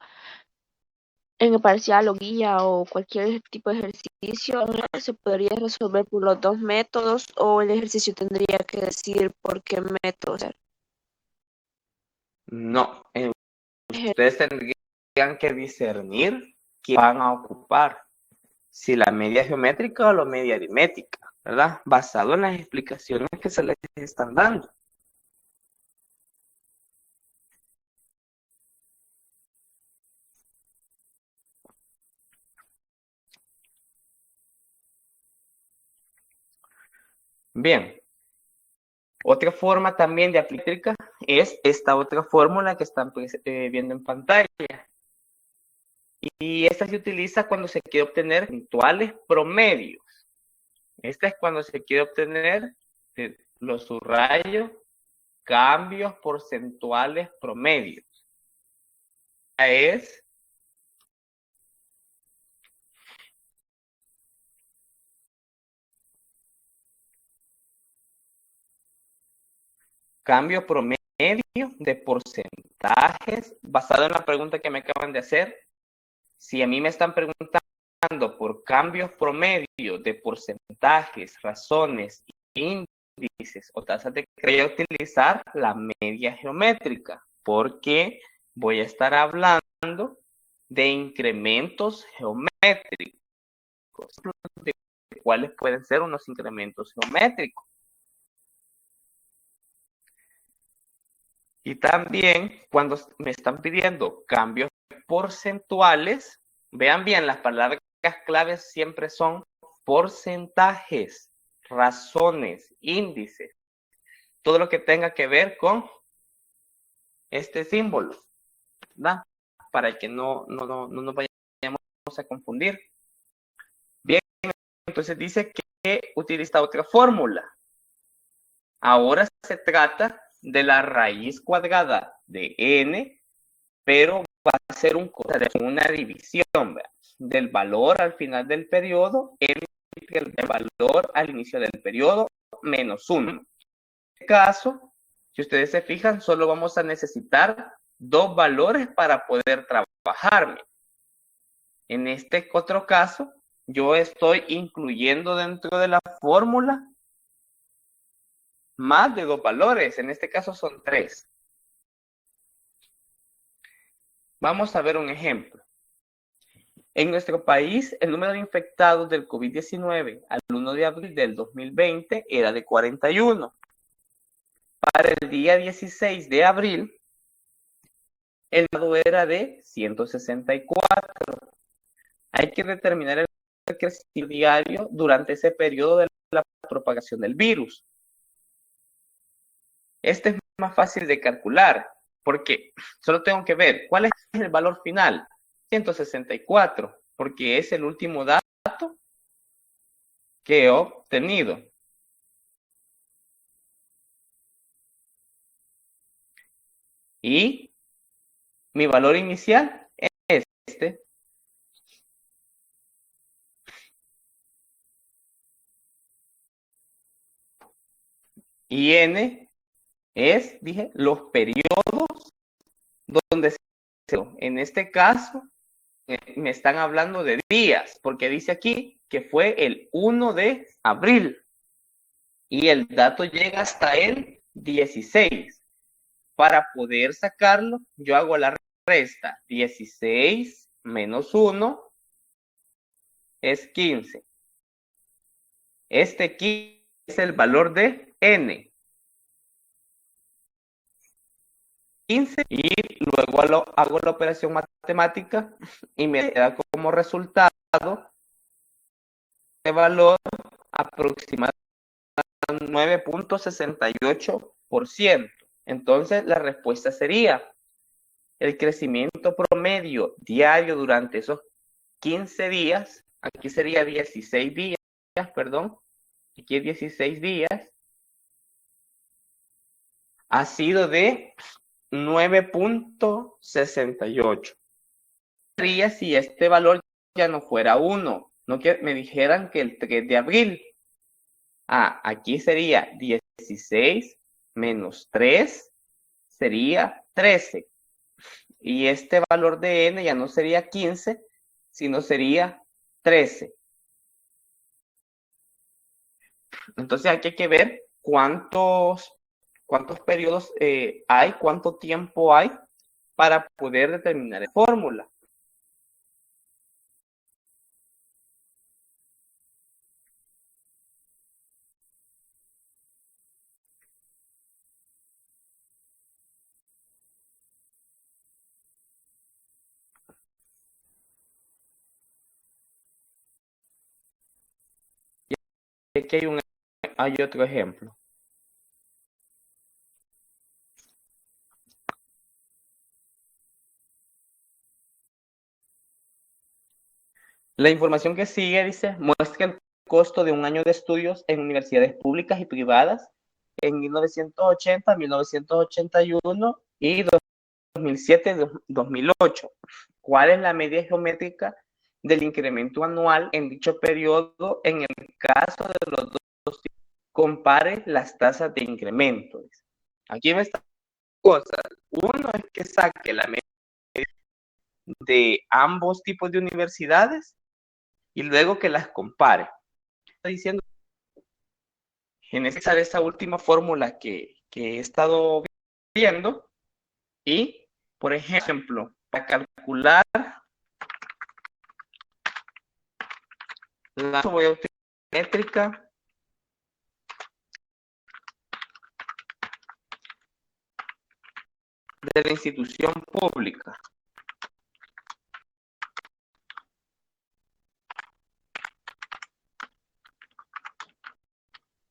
en el parcial o guía o cualquier tipo de ejercicio, se podría resolver por los dos métodos o el ejercicio tendría que decir por qué método. No, ustedes tendrían que discernir qué van a ocupar, si la media geométrica o la media aritmética, ¿verdad? Basado en las explicaciones que se les están dando. Bien, otra forma también de aplicar es esta otra fórmula que están viendo en pantalla. Y esta se utiliza cuando se quiere obtener puntuales promedios. Esta es cuando se quiere obtener, los subrayos, cambios porcentuales promedios. Es cambio promedio de porcentajes basado en la pregunta que me acaban de hacer. Si a mí me están preguntando por cambios promedio de porcentajes, razones, índices o tasas de crédito, voy a utilizar la media geométrica porque voy a estar hablando de incrementos geométricos. ¿De cuáles pueden ser unos incrementos geométricos? Y también cuando me están pidiendo cambios porcentuales, vean bien, las palabras claves siempre son porcentajes, razones, índices, todo lo que tenga que ver con este símbolo, ¿verdad? Para que no nos vayamos a confundir. Bien, entonces dice que utiliza otra fórmula. Ahora se trata de la raíz cuadrada de n, pero va a ser una división, ¿verdad? Del valor al final del periodo entre el valor al inicio del periodo menos 1. En este caso, si ustedes se fijan, solo vamos a necesitar dos valores para poder trabajar. En este otro caso, yo estoy incluyendo dentro de la fórmula más de dos valores. En este caso son 3. Vamos a ver un ejemplo. En nuestro país, el número de infectados del COVID-19 al 1 de abril del 2020 era de 41. Para el día 16 de abril, el número era de 164. Hay que determinar el crecimiento diario durante ese periodo de la propagación del virus. Este es más fácil de calcular, porque solo tengo que ver cuál es el valor final. 164, porque es el último dato que he obtenido. Y mi valor inicial es este. Y n es, dije, los periodos donde en este caso me están hablando de días, porque dice aquí que fue el 1 de abril y el dato llega hasta el 16. Para poder sacarlo, yo hago la resta. 16 menos 1 es 15. Este 15 es el valor de n. 15 y luego hago la operación matemática y me da como resultado de valor aproximadamente 9.68%. Entonces la respuesta sería el crecimiento promedio diario durante esos 15 días, aquí sería 16 días, perdón, aquí es 16 días, ha sido de 9.68. Sería si este valor ya no fuera 1, no que me dijeran que el 3 de abril. Aquí sería 16 menos 3 sería 13. Y este valor de n ya no sería 15, sino sería 13. Entonces aquí hay que ver cuántos periodos hay, cuánto tiempo hay para poder determinar la fórmula. Y aquí hay otro ejemplo. La información que sigue dice, muestra el costo de un año de estudios en universidades públicas y privadas en 1980, 1981 y 2007-2008. ¿Cuál es la media geométrica del incremento anual en dicho periodo en el caso de los dos? Compare las tasas de incremento. Aquí me están cosas. Uno es que saque la media de ambos tipos de universidades y luego que las compare. Está diciendo en esa última fórmula que he estado viendo y, por ejemplo, para calcular la voy a utilizar métrica de la institución pública.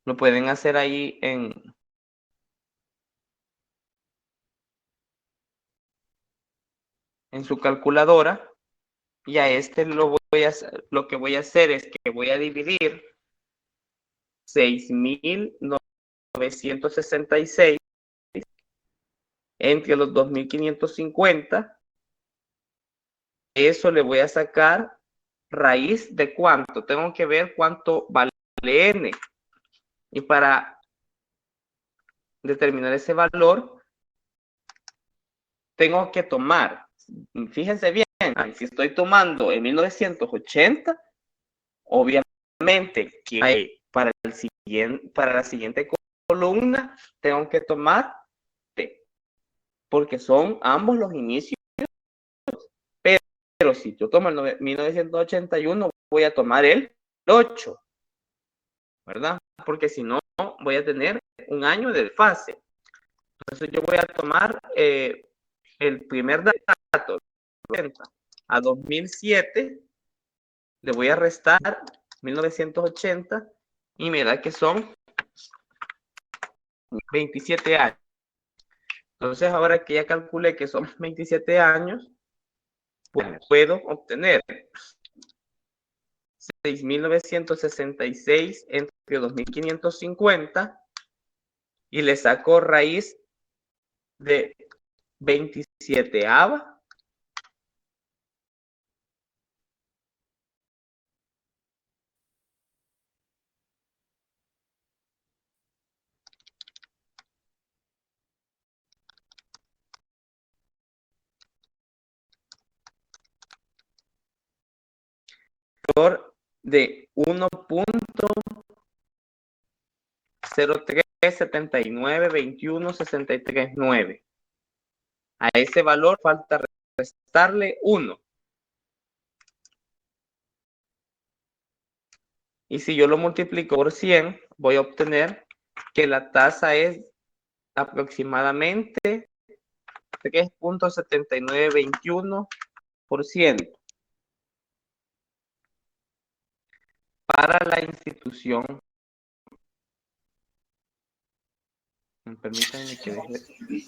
Lo pueden hacer ahí en su calculadora y a este lo que voy a hacer es que voy a dividir 6.966 entre los 2.550. Eso le voy a sacar raíz de cuánto. Tengo que ver cuánto vale n. Y para determinar ese valor, tengo que tomar, fíjense bien, si estoy tomando en 1980, obviamente que para la siguiente columna tengo que tomar T, porque son ambos los inicios, pero si yo tomo el 1981, voy a tomar el 8, ¿verdad? Porque si no, voy a tener un año de desfase. Entonces yo voy a tomar el primer dato, a 2007, le voy a restar 1980 y me da que son 27 años. Entonces ahora que ya calculé que son 27 años, pues puedo obtener 6.966 entre 2.550 y le saco raíz de 27ava de 1.03792163.9. A ese valor falta restarle 1. Y si yo lo multiplico por 100, voy a obtener que la tasa es aproximadamente 3.7921% para la institución. Permítanme que deje.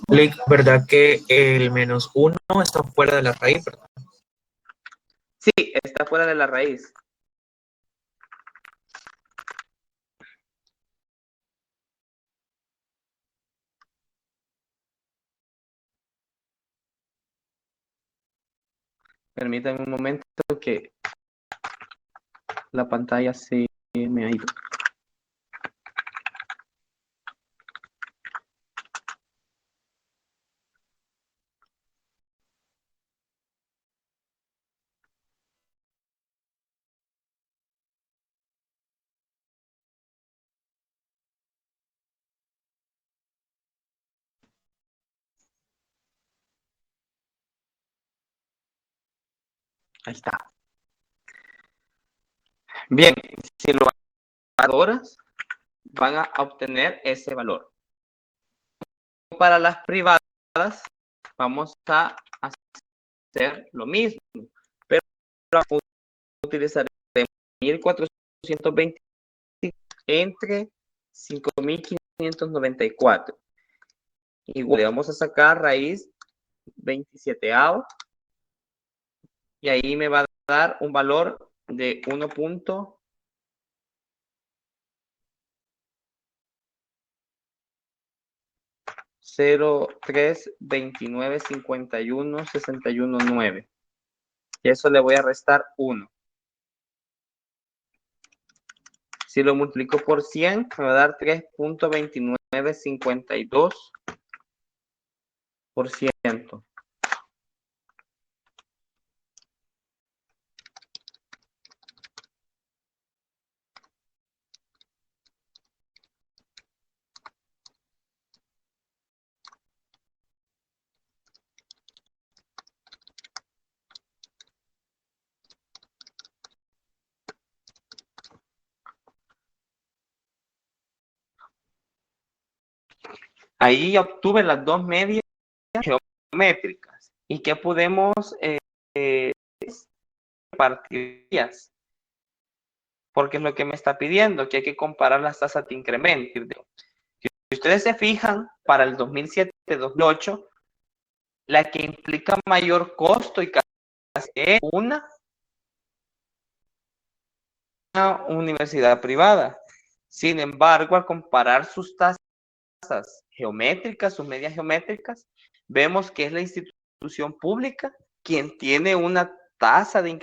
Lick, ¿verdad que el -1 está fuera de la raíz, verdad? Sí, está fuera de la raíz. Permítanme un momento que la pantalla se me ha ido. Ahí está. Bien, si lo valoras, van a obtener ese valor. Para las privadas, vamos a hacer lo mismo, pero utilizaremos 1420 entre 5594. Igual le vamos a sacar raíz 27avo y ahí me va a dar un valor de 1.0329516119 y eso le voy a restar 1. Si lo multiplico por 100 me va a dar 3.2952%. Ahí obtuve las dos medias geométricas. ¿Y qué podemos partir? Porque es lo que me está pidiendo, que hay que comparar las tasas de incremento. Si ustedes se fijan, para el 2007-2008, la que implica mayor costo y casi es una universidad privada. Sin embargo, al comparar sus tasas geométricas, sus medias geométricas, vemos que es la institución pública quien tiene una tasa de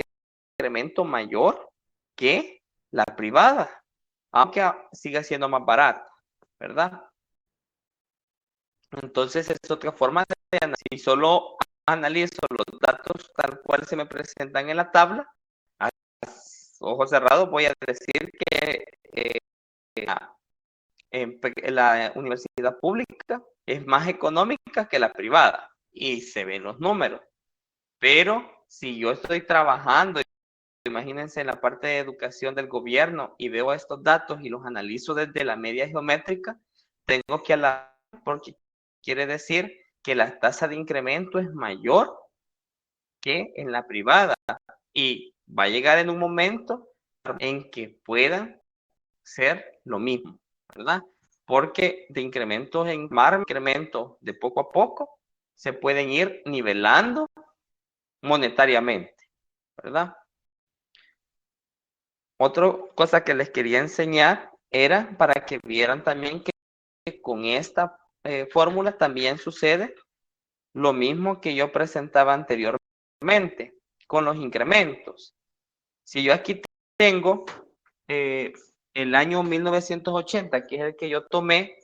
incremento mayor que la privada, aunque siga siendo más barata, ¿verdad? Entonces es otra forma de análisis. Si solo analizo los datos tal cual se me presentan en la tabla, a ojos cerrados voy a decir que la universidad pública es más económica que la privada y se ven los números. Pero si yo estoy trabajando, imagínense en la parte de educación del gobierno y veo estos datos y los analizo desde la media geométrica, tengo que hablar porque quiere decir que la tasa de incremento es mayor que en la privada y va a llegar en un momento en que puedan ser lo mismo, ¿verdad? Porque de incrementos en incrementos de poco a poco se pueden ir nivelando monetariamente, ¿verdad? Otra cosa que les quería enseñar era para que vieran también que con esta fórmula también sucede lo mismo que yo presentaba anteriormente con los incrementos. Si yo aquí tengo el año 1980, que es el que yo tomé,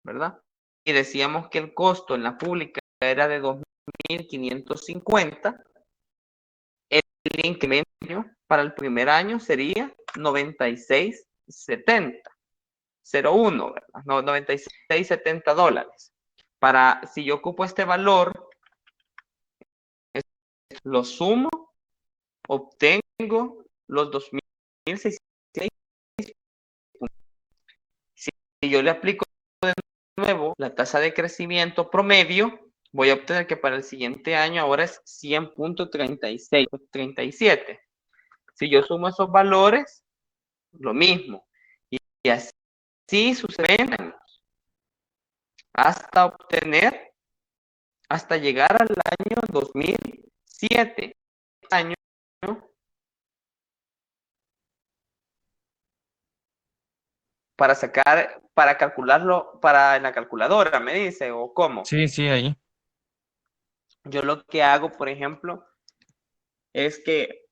¿verdad? Y decíamos que el costo en la pública era de 2.550, el incremento para el primer año sería 96.70, 01, ¿verdad? No, 96.70 dólares. Para, si yo ocupo este valor, lo sumo, obtengo los 2.600. Si yo le aplico de nuevo la tasa de crecimiento promedio, voy a obtener que para el siguiente año ahora es 100.36, 37. Si yo sumo esos valores, lo mismo. Y así sucede hasta obtener, hasta llegar al año 2007. Año para sacar, para calcularlo en la calculadora, me dice, o cómo. Sí, sí, ahí. Yo lo que hago, por ejemplo, es que,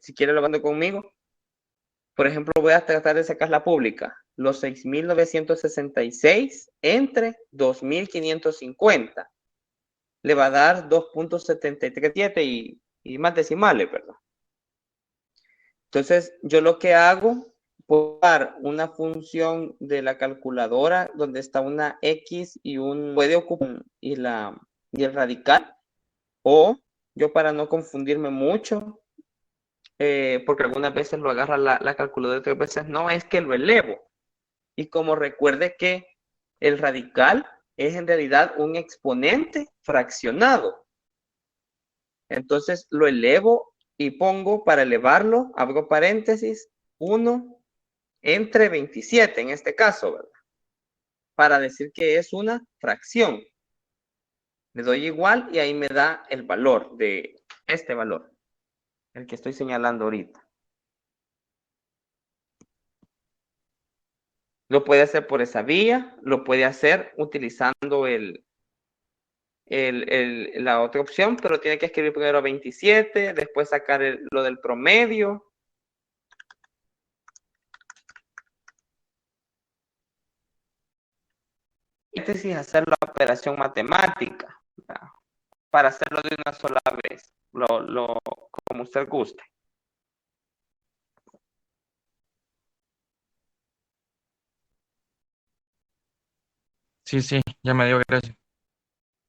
si quiere lo mando conmigo, por ejemplo, voy a tratar de sacar la pública, los 6.966 entre 2.550. Le va a dar 2.737 y más decimales, ¿verdad? Entonces, yo lo que hago, puedo dar una función de la calculadora donde está una X y puede ocupar y el radical, o Yo para no confundirme mucho, porque algunas veces lo agarra la calculadora, otras veces no, es que lo elevo. Y como recuerde que el radical es en realidad un exponente fraccionado. Entonces lo elevo y pongo para elevarlo, abro paréntesis, 1 entre 27 en este caso, ¿verdad? Para decir que es una fracción. Le doy igual y ahí me da el valor de este valor, el que estoy señalando ahorita. Lo puede hacer por esa vía, lo puede hacer utilizando la otra opción, pero tiene que escribir primero 27, después sacar lo del promedio. Y hacer la operación matemática, ¿verdad? Para hacerlo de una sola vez, como usted guste. Sí, sí, ya me dio, gracias.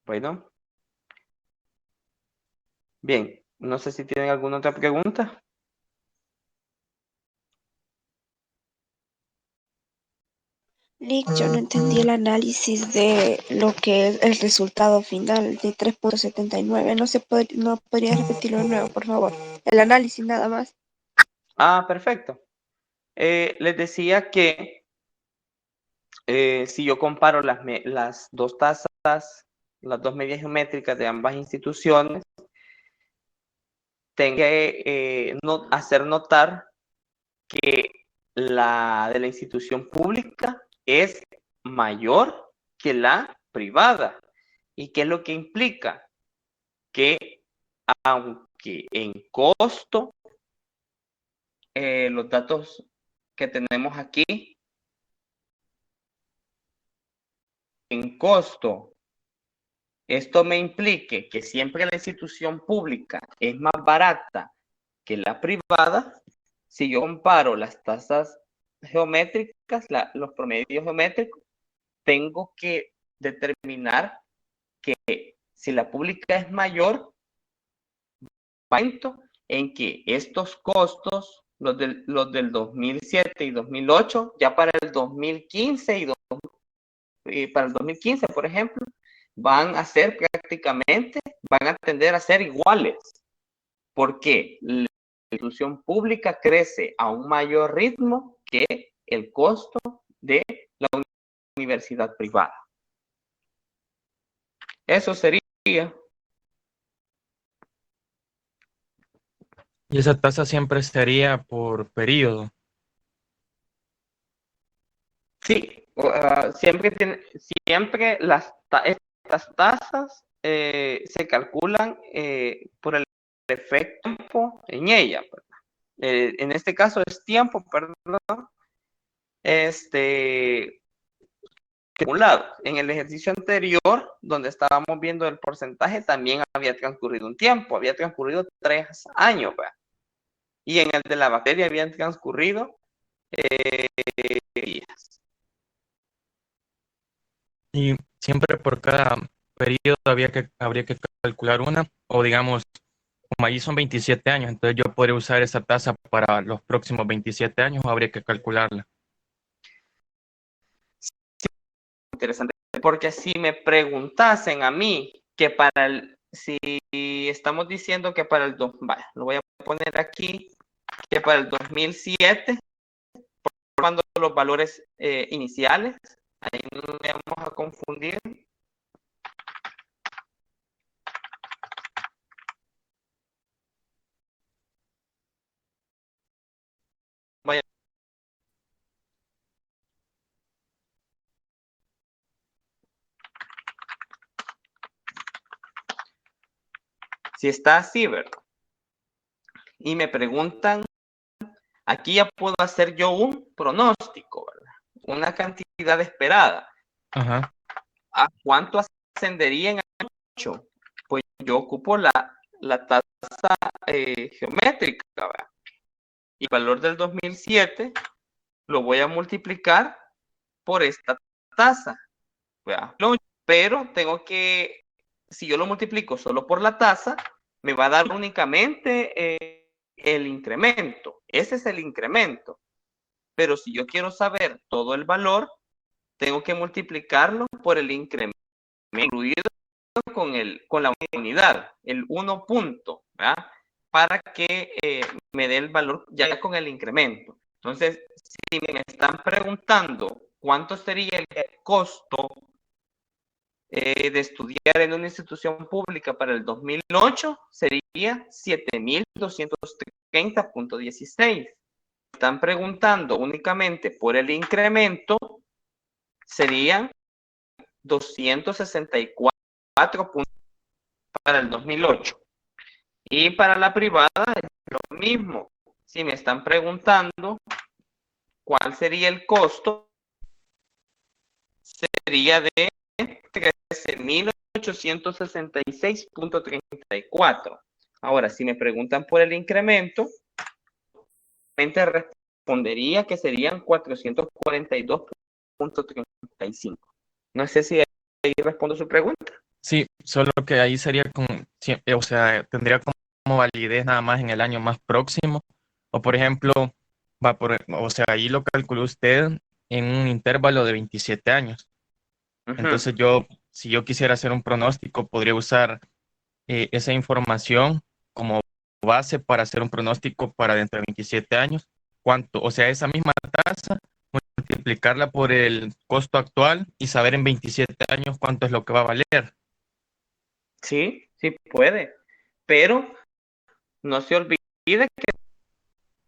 Bueno. Bien, no sé si tienen alguna otra pregunta. Lick, yo no entendí el análisis de lo que es el resultado final de 3.79. No podría repetirlo de nuevo, por favor. El análisis nada más. Ah, perfecto. Les decía que si yo comparo las dos tasas, las dos medias geométricas de ambas instituciones, tengo que hacer notar que la de la institución pública es mayor que la privada. ¿Y qué es lo que implica? Que aunque en costo, los datos que tenemos aquí, en costo, esto me implique que siempre la institución pública es más barata que la privada. Si yo comparo las tasas geométricas, los promedios geométricos, tengo que determinar que si la pública es mayor, en que estos costos, los del 2007 y 2008, ya para el 2015 y para el 2015, por ejemplo, van a ser prácticamente, van a tender a ser iguales, porque la institución pública crece a un mayor ritmo que el costo de la universidad privada. Eso sería. Y esa tasa siempre sería por periodo. Sí, siempre estas tasas se calculan por el efecto tiempo en ella. En este caso es tiempo, perdón, acumulado. En el ejercicio anterior, donde estábamos viendo el porcentaje, también había transcurrido un tiempo, había transcurrido 3 años, ¿verdad? Y en el de la bacteria habían transcurrido días. Y siempre por cada periodo habría que calcular una, o digamos, como allí son 27 años, entonces yo podría usar esa tasa para los próximos 27 años, o habría que calcularla. Interesante, porque si me preguntasen a mí que si estamos diciendo que para lo voy a poner aquí, que para el 2007, cuando los valores iniciales, ahí no vamos a confundir. Vaya. Si está así, ¿verdad? Y me preguntan, aquí ya puedo hacer yo un pronóstico, ¿verdad? Una cantidad esperada. Ajá. ¿A cuánto ascendería en 8? Pues yo ocupo la tasa geométrica, ¿verdad? Y el valor del 2007 lo voy a multiplicar por esta tasa, ¿verdad? Pero tengo que, si yo lo multiplico solo por la tasa, me va a dar únicamente el incremento. Ese es el incremento. Pero si yo quiero saber todo el valor, tengo que multiplicarlo por el incremento, incluido con la unidad, el 1 punto, ¿verdad? Para que me dé el valor ya con el incremento. Entonces, si me están preguntando cuánto sería el costo de estudiar en una institución pública para el 2008, sería 7.230.16. Están preguntando únicamente por el incremento, serían 264 puntos para el 2008. Y para la privada es lo mismo. Si me están preguntando cuál sería el costo, sería de 13.866.34. Ahora, si me preguntan por el incremento, respondería que serían 442.35. No sé si ahí respondo su pregunta. Sí, solo que ahí sería o sea, tendría como validez nada más en el año más próximo. O por ejemplo, o sea, ahí lo calculó usted en un intervalo de 27 años. Entonces si yo quisiera hacer un pronóstico, podría usar esa información como base para hacer un pronóstico para dentro de 27 años. O sea, esa misma tasa, multiplicarla por el costo actual y saber en 27 años cuánto es lo que va a valer. Sí, sí puede, pero no se olvide que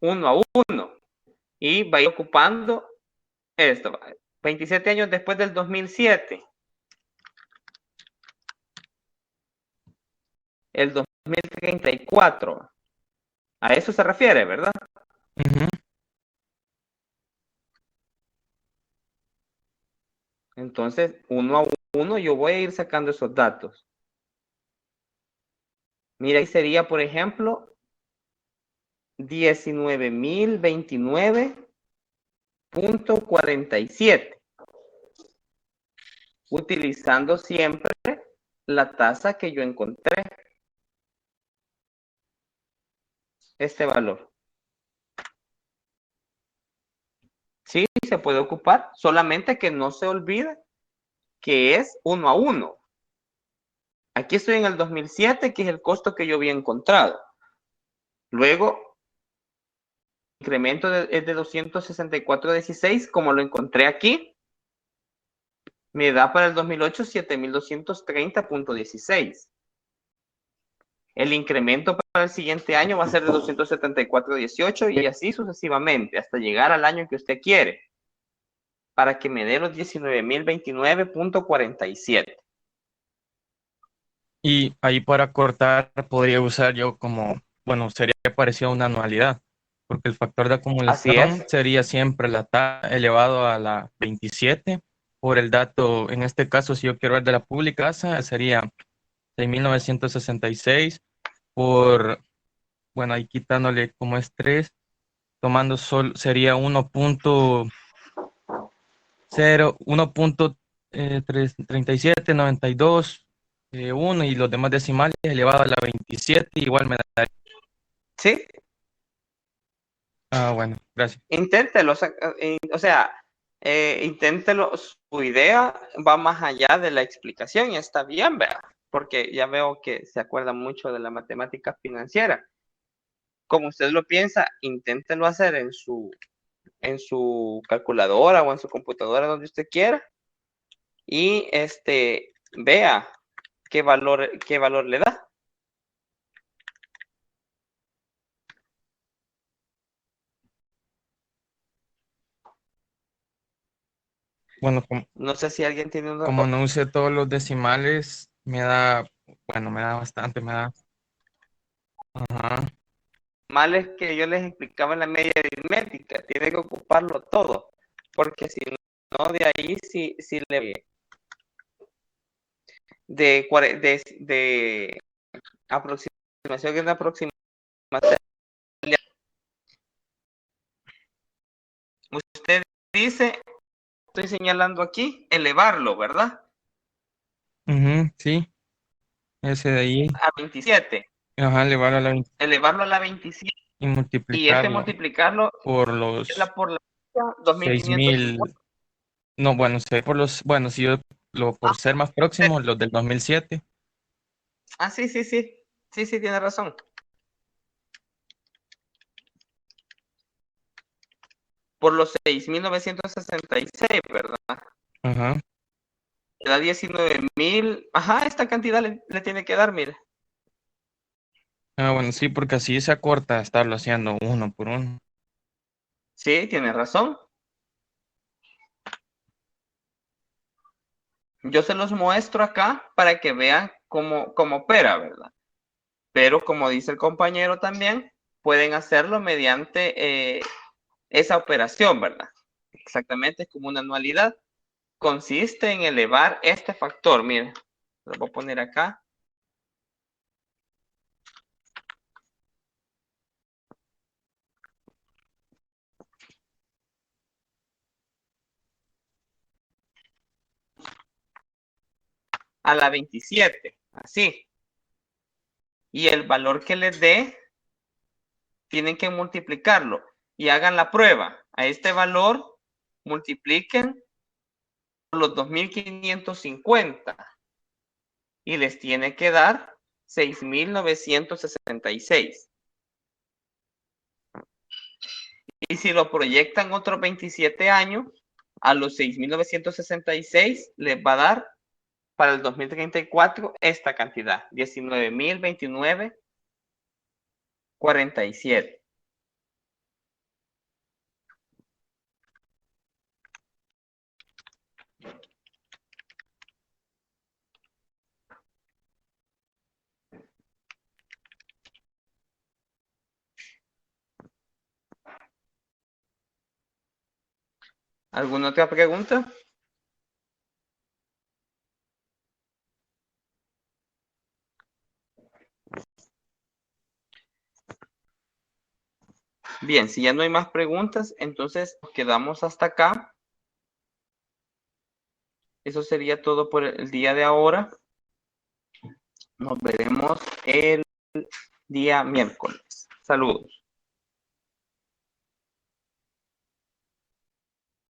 1 a 1 y va a ir ocupando esto, 27 años después del 2007. El 2034. A eso se refiere, ¿verdad? Uh-huh. Entonces, 1 a 1, yo voy a ir sacando esos datos. Mira, ahí sería, por ejemplo, 19.029.47. Utilizando siempre la tasa que yo encontré. Este valor. Sí, se puede ocupar, solamente que no se olvide que es 1 a 1. Aquí estoy en el 2007, que es el costo que yo había encontrado. Luego, el incremento es de 264.16, como lo encontré aquí. Me da para el 2008 7.230.16. El incremento para el siguiente año va a ser de 274.18 y así sucesivamente, hasta llegar al año que usted quiere, para que me dé los 19.029.47. Y ahí para cortar podría usar yo bueno, sería parecido a una anualidad, porque el factor de acumulación sería siempre la tasa elevado a la 27 por el dato, en este caso, si yo quiero ver de la pública, sería 6.966 por, bueno, ahí quitándole como es 3, tomando sería 1.3792 1 y los demás decimales elevado a la 27 igual me da. ¿Sí? Ah, bueno, gracias. Inténtelo, o sea, inténtelo, su idea va más allá de la explicación y está bien, ¿verdad? Porque ya veo que se acuerda mucho de la matemática financiera. Como usted lo piensa, inténtelo hacer en su calculadora o en su computadora, donde usted quiera, y vea qué valor le da. Bueno, no sé si alguien tiene una... Como no usé todos los decimales, me da bastante, Ajá. Mal es que yo les explicaba en la media aritmética, tiene que ocuparlo todo, porque si no, de ahí sí le... De aproximación en aproximación. Usted dice, estoy señalando aquí, elevarlo, ¿verdad? Sí, ese de ahí. A 27. Ajá, elevarlo a la 20 elevarlo a la 27 y y este multiplicarlo multiplicarlo por los por la 6.000. 2550. No, bueno, sé por los, bueno, si yo por ser más próximos, los del 2007. Ah, sí, sí, sí. Sí, sí, tiene razón. Por los 6.966, ¿verdad? Ajá. Le da 19.000. Ajá, esta cantidad le tiene que dar, mire. Ah, bueno, sí, porque así se acorta estarlo haciendo uno por uno. Sí, tiene razón. Yo se los muestro acá para que vean cómo opera, ¿verdad? Pero como dice el compañero también, pueden hacerlo mediante esa operación, ¿verdad? Exactamente, es como una anualidad. Consiste en elevar este factor, miren, lo voy a poner acá. A la 27, así. Y el valor que les dé, tienen que multiplicarlo y hagan la prueba. A este valor, multipliquen por los 2.550 y les tiene que dar 6.966. Y si lo proyectan otros 27 años, a los 6.966 les va a dar para el 2034 esta cantidad, 19.029.47. ¿Alguna otra pregunta? Bien, si ya no hay más preguntas, entonces nos quedamos hasta acá. Eso sería todo por el día de ahora. Nos veremos el día miércoles. Saludos.